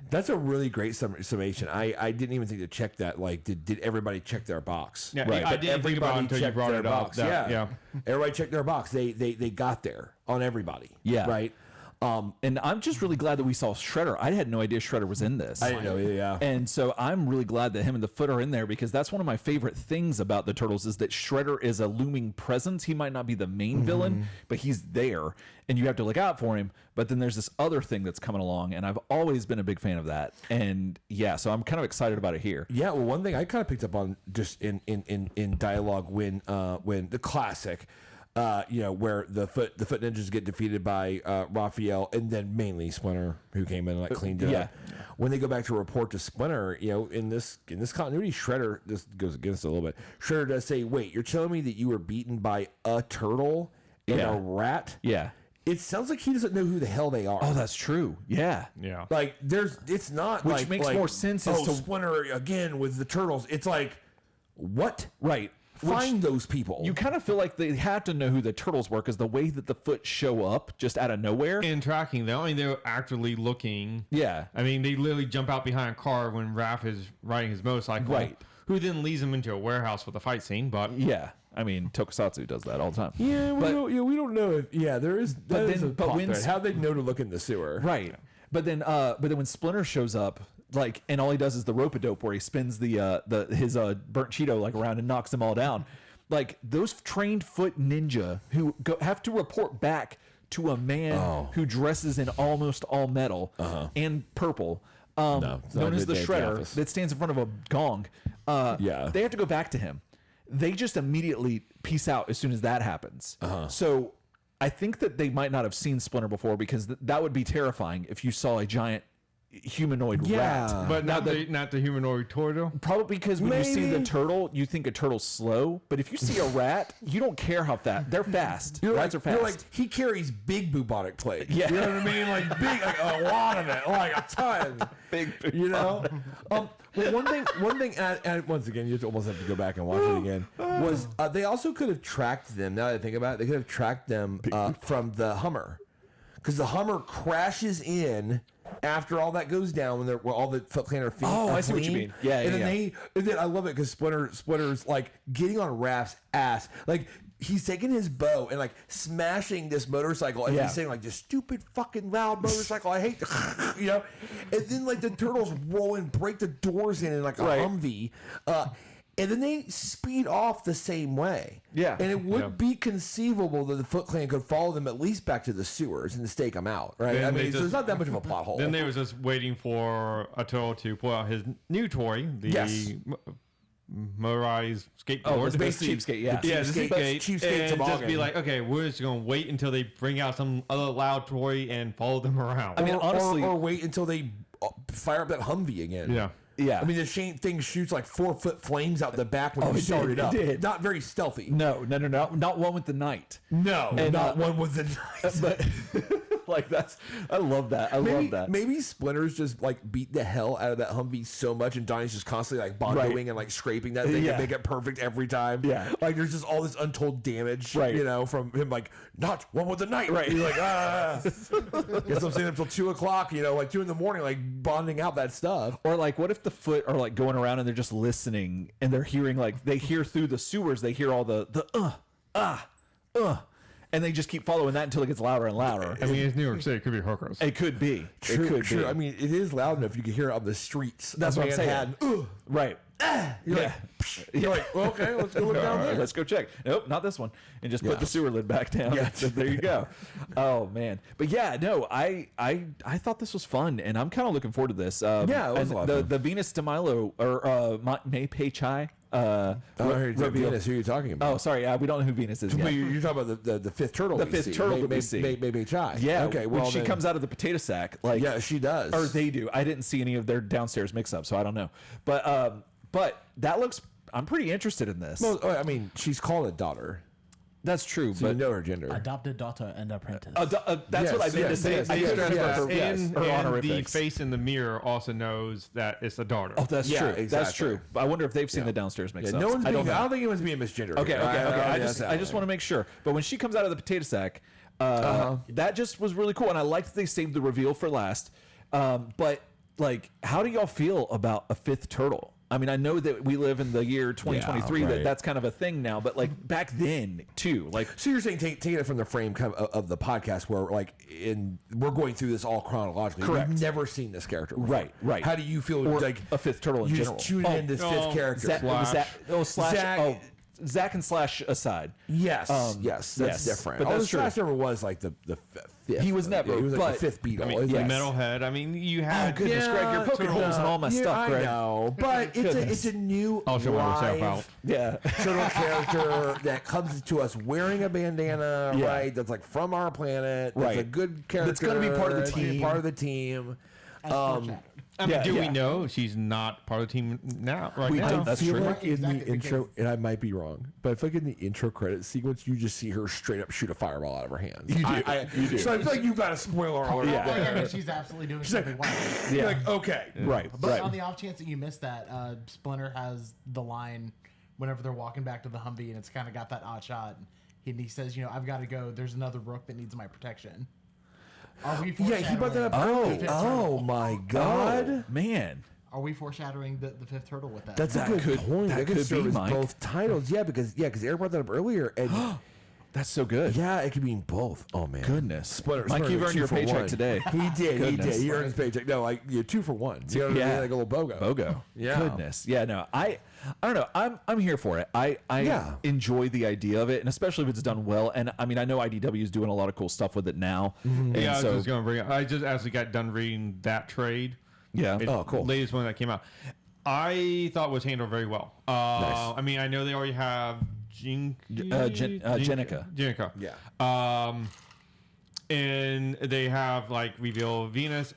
That's a really great summation. I didn't even think to check that. Like, did everybody check their box? Yeah, Right. I But didn't think about it until you checked brought their it up. box. That- yeah. Everybody checked their box. They got there on everybody. Yeah. Right. And I'm just really glad that we saw Shredder. I had no idea Shredder was in this. I didn't know. Yeah. And so I'm really glad that him and the Foot are in there, because that's one of my favorite things about the Turtles is that Shredder is a looming presence. He might not be the main villain, but he's there, and you have to look out for him. But then there's this other thing that's coming along, and I've always been a big fan of that. And yeah, so I'm kind of excited about it here. Yeah, well, one thing I kind of picked up on just in dialogue when the classic, where the foot ninjas get defeated by Raphael, and then mainly Splinter, who came in and like cleaned it up. When they go back to report to Splinter, in this continuity, Shredder, this goes against it a little bit. Shredder does say, "Wait, you're telling me that you were beaten by a turtle and a rat?" Yeah. It sounds like he doesn't know who the hell they are. Oh, that's true. Yeah. Yeah. Like it's not Which like, makes more sense as to- Splinter again with the turtles. It's like, what? Right. Find those people. You kind of feel like they have to know who the Turtles were, because the way that the Foot show up just out of nowhere. And tracking them. I mean, they're actively looking. Yeah. I mean, they literally jump out behind a car when Raph is riding his motorcycle. Right. Who then leads him into a warehouse for the fight scene. But Yeah. I mean, Tokusatsu does that all the time. Yeah, we don't know if there is. But That is then- a but plot when- thread. How they know to look in the sewer? Right. But then when Splinter shows up, like, and all he does is the rope-a-dope where he spins his burnt Cheeto like around and knocks them all down. Like, those trained foot ninja who have to report back to a man who dresses in almost all metal and purple, it's known not as the Good Day at the Shredder, Office. that stands in front of a gong. Yeah. They have to go back to him. They just immediately peace out as soon as that happens. So I think that they might not have seen Splinter before, because that would be terrifying if you saw a giant humanoid rat. but not the humanoid turtle. Probably because when you see the Maybe. turtle, you think a turtle's slow. But if you see a rat, you don't care how fast. They're fast. Rats are fast. You're like, he carries big bubonic plague. Yeah. You know what I mean? Like big, like a lot of it, like a ton. Big You know. But one thing, and once again, you almost have to go back and watch it again. Was they also could have tracked them? Now that I think about it, they could have tracked them from the Hummer, because the Hummer crashes in after all that goes down when all the Foot Clan are Oh, I see what you fleeing. mean. Yeah, and yeah, then and then I love it because Splinter's like getting on Raph's ass, like he's taking his bow and like smashing this motorcycle, and he's saying like, "This stupid fucking loud motorcycle, I hate the," and then like the turtles roll and break the doors in like a Humvee. And then they speed off the same way. Yeah. And it would be conceivable that the Foot Clan could follow them at least back to the sewers and stake them out, right? Then I they mean, so just- it's not that much of a plot hole. Then they was just waiting for a turtle to pull out his new toy, the Yes. motorized skateboard. Oh, it's basically cheapskate, yeah. Yeah, Cheapskate- the cheapskate, cheapskate and just toboggan. be like, okay, we're just gonna wait until they bring out some other loud toy and follow them around. I mean, honestly- or wait until they fire up that Humvee again. yeah. Yeah. I mean, the thing shoots like 4-foot flames out the back when you it start did, it up. it did. Not very stealthy. No, not one with the knight. No, And, not one with the knife. But Like I love that. I love that. Maybe Splinter's just like beat the hell out of that Humvee so much, and Donnie's just constantly like bondoing Right. and like scraping that thing Yeah. to make it perfect every time. Yeah. like there's just all this untold damage, Right. you know, from him like not one with the night. Right. You're like guess I'm staying up till 2:00, you know, like 2 a.m, like bonding out that stuff. Or like, what if the Foot are like going around and they're just listening and they're hearing like they hear through the sewers, they hear all the and they just keep following that until it gets louder and louder. I mean, it's New York City. It could be hookers. It could be. True, it could true. be. I mean, it is loud enough you can hear it on the streets. That's of what I'm saying. Manhattan. Ugh. Right. You're Yeah. like, you're like, well, okay, let's go look down there. Let's go check. Nope, not this one. And just Yeah. put the sewer lid back down. Yeah. So there you go. Oh man. But yeah, no, I thought this was fun, and I'm kind of looking forward to this. Yeah, it was and a lot of fun. the Venus de Milo or May Pei Chai. Oh, I heard reveal. Venus. Who are you talking about? Oh, sorry. We don't know who Venus is But yet. you're talking about the fifth turtle. The we fifth see. turtle that we see. Maybe Chai. Yeah. Okay. When Well, she then- comes out of the potato sack, like Yeah, she does. or they do. I didn't see any of their downstairs mix-up, so I don't know. But that looks. I'm pretty interested in this. Well, I mean, she's called a daughter, That's true, so you but know her gender. Adopted daughter and apprentice. that's what I meant to yes, say. yes, I yes, stressed yes, her, yes. And, her and the honorifics. face in the mirror also knows that it's a daughter. Oh, that's Yeah, true. That's exactly. true. I wonder if they've seen the downstairs Yeah, mix-ups. no one's I don't being, I know. don't think anyone's being misgendered. Okay, here. okay. I that's just want to make sure. But when she comes out of the potato sack, that just was really cool, and I liked that they saved the reveal for last. But like, how do y'all feel about a fifth turtle? I mean, I know that we live in the year 2023. Yeah, right. That's kind of a thing now, but like back then too, like So you're saying taking it from the frame kind of the podcast where like we're going through this all chronologically. Correct. We've never seen this character before. Right, right. How do you feel Or like a fifth turtle in you general? just tune in this fifth character? Zach and Slash aside. Yes, yes, that's yes, different. but Although that's true. Slash never was like the fifth. He was never, Yeah, he was like but- the fifth Beatle. I mean, It's the like- metalhead. I mean, you Oh had goodness, Greg, you're poking holes in all my stuff, I Greg. know, but it's a new I'll show myself out. live Yeah. turtle character that comes to us wearing a bandana, Yeah. right? That's like from our planet. That's Right. a good character. That's gonna be part of the that's gonna be team. Part of the team. As foreshadowed. I mean, Yeah, do yeah. we know she's not part of the team now? Right We now, do. That's feel true. like in Exactly, the intro, because- and I might be wrong, but I feel like in the intro credit sequence, you just see her straight up shoot a fireball out of her hands. You do. You do. So I feel like you've got a spoiler alert. Oh, Yeah. yeah, no, she's absolutely doing something wild. You're like, okay. Right. But right. on the off chance that you missed that, Splinter has the line whenever they're walking back to the Humvee, and it's kind of got that odd shot. And he says, I've got to go. There's another rook that needs my protection. Are we Yeah, he brought that up. foreshadowing the fifth Oh turtle? my god. Oh, man. Are we foreshadowing the fifth turtle with that? That's That a good could- point. that That could could serve be, as Mike. both titles. Yeah, because Eric brought that up earlier, and That's so good. yeah, it could mean both. Oh man, Goodness. Splinter, Mike, Splinter, you've earned 2 your for paycheck 1. today. He did. Goodness. He earned his paycheck. No, like 2 for 1. You know what I mean? Like a little BOGO. BOGO. Yeah. Goodness. Yeah, no. I don't know. I'm here for it. I Yeah. enjoy the idea of it, and especially if it's done well. And I mean, I know IDW is doing a lot of cool stuff with it now. And yeah, I was so just going to bring. I just actually got done reading that trade. yeah. Oh, cool. Latest one that came out. I thought it was handled very well. Nice. I mean, I know they already have Jenica. Jenica. Yeah. And they have like reveal Venus.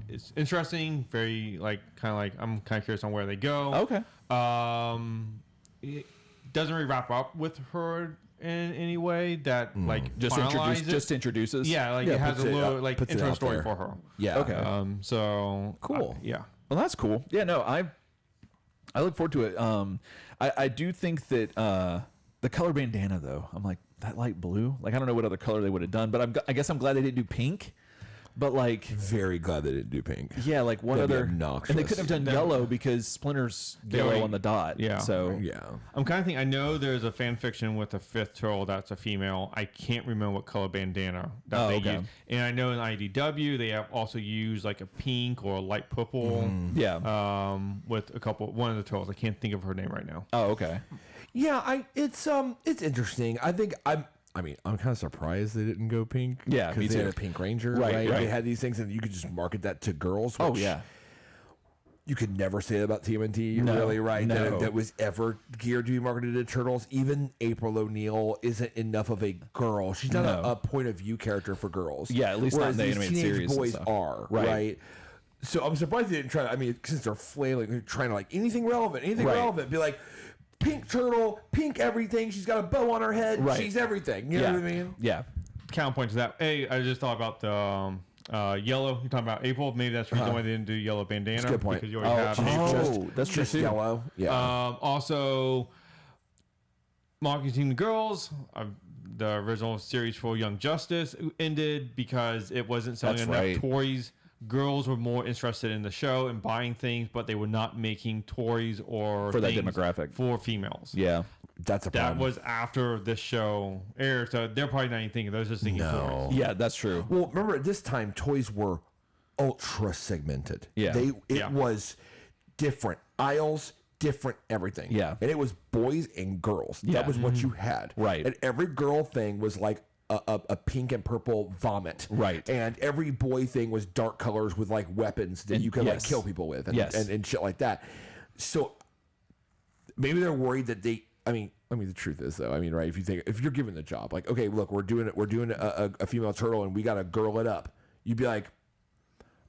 It's interesting. Very like kind of like I'm kind of curious on where they go. Okay. It doesn't really wrap up with her in any way that like Just finalizes it. introduces. Yeah, like Yeah, it has puts a it little up- like puts it intro out story there. for her. Yeah. Okay. So Cool. yeah. Well, that's cool. Yeah, no, I look forward to it. I do think that the color bandana though, I'm like that light blue. Like I don't know what other color they would have done, but I guess I'm glad they didn't do pink. But like, Very glad they didn't do pink. yeah, like what That'd be other? obnoxious. And they couldn't have done yellow because Splinter's yellow already- on the dot. yeah. So Yeah. I'm kind of thinking. I know there's a fan fiction with a fifth turtle that's a female. I can't remember what color bandana that Oh, they okay. use. And I know in IDW they have also used like a pink or a light purple. yeah. With one of the turtles. I can't think of her name right now. Oh, okay. Yeah, it's interesting. I think I'm kind of surprised they didn't go pink. Yeah, me because they had too. a pink ranger. Right, Right, right. They had these things, and you could just market that to girls. Oh which yeah. you could never say that about TMNT. No, really, right? no. That was ever geared to be marketed to turtles. Even April O'Neil isn't enough of a girl. She's not No. a point of view character for girls. Yeah, at least not Whereas in the these animated teenage series and boys stuff. are Right. right. So I'm surprised they didn't try. I mean, since they're flailing, they're trying to like anything relevant, Right. Be like, pink turtle, pink everything. She's got a bow on her head. Right. She's everything. You yeah. know what I mean? Yeah. counterpoint to that, I just thought about the yellow. You're talking about April. Maybe that's the reason why they didn't do yellow bandana. That's a good point. Because you already have April. That's true Just too. yellow. Yeah. Also, marketing the girls. The original series for Young Justice ended because it wasn't selling That's enough right. toys. Girls were more interested in the show and buying things, but they were not making toys or For that things demographic. for females. Yeah. That's a That problem. was after this show aired, so they're probably not even thinking. They're just thinking toys. Yeah, that's true. Well, remember at this time, toys were ultra segmented. Yeah. Yeah. Was different aisles, different everything. Yeah. And it was boys and girls. Yeah. That was what you had. Right. And every girl thing was like a pink and purple vomit. Right. And every boy thing was dark colors with like weapons that you could like yes. kill people with and, Yes. and shit like that. So maybe they're worried that I mean, the truth is though, I mean, right? If you're given the job, like, okay, look, we're doing a female turtle and we got to girl it up. You'd be like,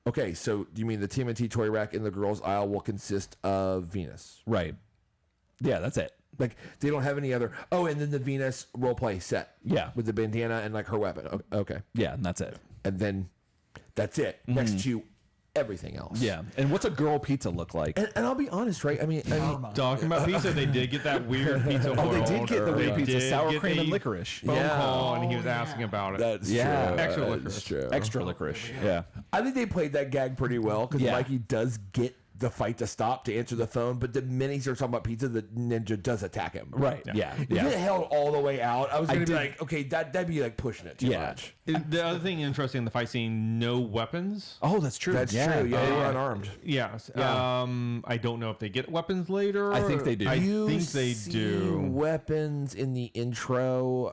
okay, so do you mean the TMNT toy rack in the girls aisle will consist of Venus? Right. Yeah, that's it. Like they don't have any other. Oh, and then the Venus role play set. Yeah. with the bandana and like her weapon. Okay, Yeah, and that's it. and then that's it. Next to everything else. Yeah. And what's a girl pizza look like? And I'll be honest, right? I mean, Karma. Talking about pizza, they did get that weird pizza. Oh, they did world. get the They weird pizza, did sour get cream and a licorice. Phone Yeah. call, and he was Oh, asking yeah. about it. that's Yeah. true. Extra That's licorice. true. Extra licorice. Yeah. I think they played that gag pretty well because Yeah. Mikey does get the fight to stop to answer the phone, but the minute he starts talking about pizza, the ninja does attack him. Right. Yeah. If Yeah. it held all the way out, I was going to be did- like, okay, that'd be like pushing it too Yeah. much. The other thing interesting in the fight scene, no weapons. Oh, that's true. That's true. Yeah, they were Yeah. unarmed. Yes. Yeah. I don't know if they get weapons later. I think they do. I You think they see do. weapons in the intro.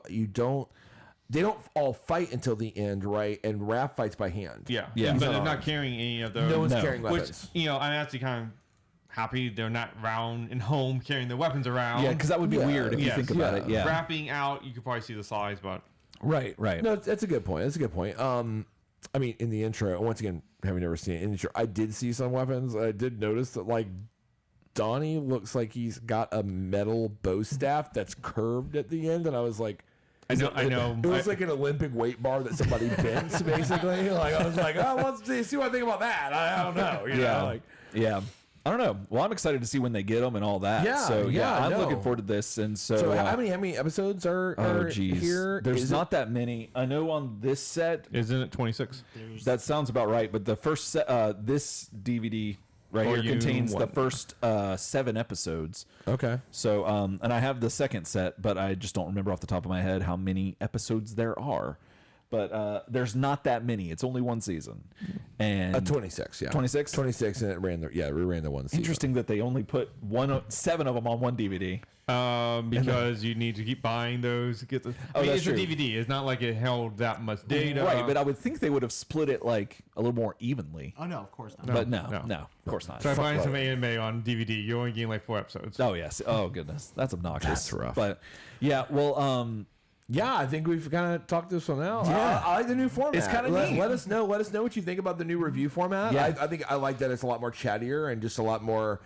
They don't all fight until the end, right? And Raph fights by hand. Yeah. Yeah. But they're unarmed. not carrying any of those. No one's No. carrying Which, weapons. I'm actually kind of happy they're not around and home carrying their weapons around. Yeah, because that would be Yeah. weird if you Yes. think about it. Yeah. Wrapping out, you could probably see the size, but Right. Right. No, that's a good point. That's a good point. I mean, in the intro, once again, having never seen it in the intro, I did see some weapons. I did notice that, like, Donnie looks like he's got a metal bow staff that's curved at the end, and I was like, I know. it was like an Olympic weight bar that somebody bends, basically. Like, I was like, oh, let's see what I think about that. I don't know. You Yeah. know, like, Yeah. I don't know. Well, I'm excited to see when they get them and all that. Yeah, So yeah, I I'm know. looking forward to this. And so, so how many episodes are oh geez, here? there's Is it- not that many. I know on this set Isn't it 26? that sounds about right. But the first set, this DVD right here Volume contains the one. first 7 episodes. Okay. So and I have the second set, but I just don't remember off the top of my head how many episodes there are. But there's not that many. It's only one season. And 26, yeah. 26? 26, and it ran the one season. interesting that they only put 7 of them on one DVD. Because you need to keep buying those to get the. I mean, that's it's true. a DVD. It's not like it held that much data. Right, but I would think they would have split it like a little more evenly. Oh no, of course not. But no, no. of course not. Try buying some anime on DVD. You're only getting like 4 episodes. Oh yes. Oh goodness, that's obnoxious. That's rough. But yeah, well, Yeah, I think we've kind of talked this one out. Yeah. I like the new format. It's kinda let, neat. Let us know what you think about the new review format. Yeah. I think I like that it's a lot more chattier and just a lot more.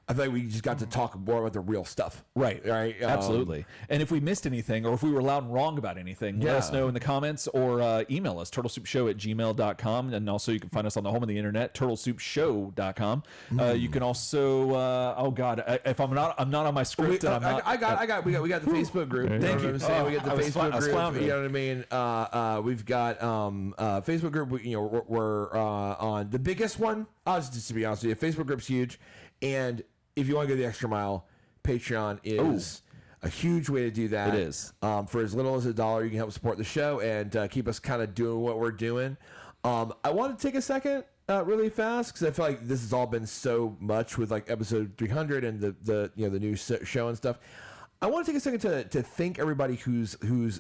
I feel like we just got to talk more about the real stuff. right, Right. absolutely. And if we missed anything, or if we were loud and wrong about anything, let us Yeah. know in the comments or email us turtlesoupshow@gmail.com, and also you can find us on the home of the internet, turtlesoupshow.com. You can also oh god, if I'm not on my script, and I'm not. We got the Facebook group. Thank know you. what I'm saying? Oh, We got the I was Facebook group. floundering. You know what I mean? We've got Facebook group. We're on the biggest one. Just to be honest with you, Facebook group's huge, and if you want to go the extra mile, Patreon is a huge way to do that. It is. For as little as $1, you can help support the show and keep us kind of doing what we're doing. I want to take a second really fast because I feel like this has all been so much with like episode 300 and the new show and stuff. I want to take a second to thank everybody who's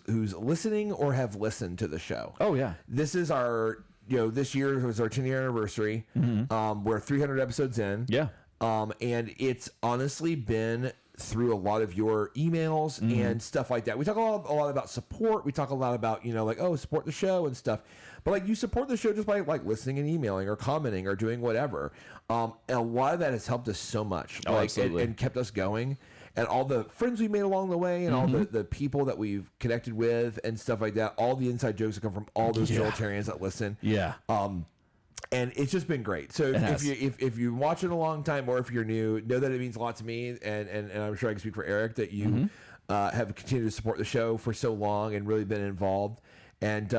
listening or have listened to the show. Oh yeah. This is our this year was our 10-year anniversary. We're 300 episodes in. Yeah. And it's honestly been through a lot of your emails and stuff like that. We talk a lot about support. We talk a lot about, support the show and stuff. But like you support the show just by like listening and emailing or commenting or doing whatever. And a lot of that has helped us so much. Oh, absolutely. And kept us going. and all the friends we made along the way, and all the people that we've connected with and stuff like that. All the inside jokes that come from all those Trilitarians that listen. Yeah. And it's just been great. So if you watch it a long time, or if you're new, know that it means a lot to me, and I'm sure I can speak for Eric that you have continued to support the show for so long and really been involved. And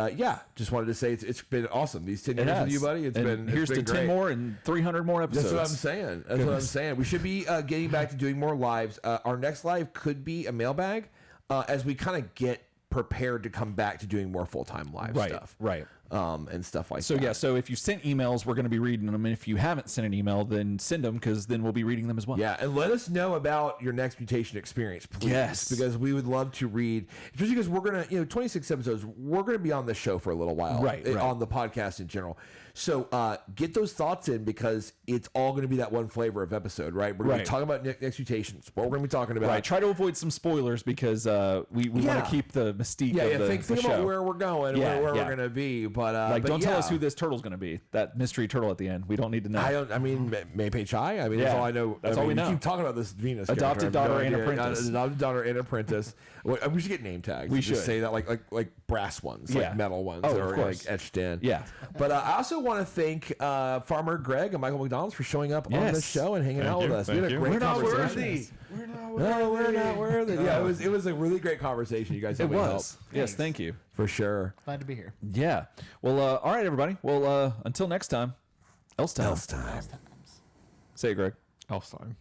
just wanted to say it's been awesome. These 10 years with you, buddy. It's been here's to 10 more and 300 more episodes. That's what I'm saying. We should be getting back to doing more lives. Our next live could be a mailbag as we kind of get prepared to come back to doing more full-time live stuff. Right. And stuff like that. So yeah, so if you sent emails, we're going to be reading them, and if you haven't sent an email, then send them, because then we'll be reading them as well. Yeah, and let us know about your next mutation experience, please. Yes, because we would love to read, especially because we're gonna, 26 episodes. We're gonna be on the show for a little while, right. On the podcast in general. So get those thoughts in, because it's all going to be that one flavor of episode, right? We're going to be talking about next mutations. What we're going to be talking about. Right. Try to avoid some spoilers, because we want to keep the mystique of the think show. About where we're going, where we're going to be. But don't tell us who this turtle's going to be. That mystery turtle at the end. We don't need to know. I mean, Mei Pei Chai. I mean, that's all I know. That's all we know. You keep talking about this Venus adopted daughter and apprentice. Adopted daughter and apprentice. We should get name tags. We should just say that like brass ones, like metal ones, or like etched in. Yeah. But I also want to thank Farmer Greg and Michael McDonald's for showing up on the show and hanging out with us. We had a great conversation. We're not worthy. Yeah, it was a really great conversation. You guys, it was. Help. Yes, thank you for sure. Glad to be here. Yeah. Well, all right, everybody. Well, until next time. Else time. Else time. Say it, Greg. Else time.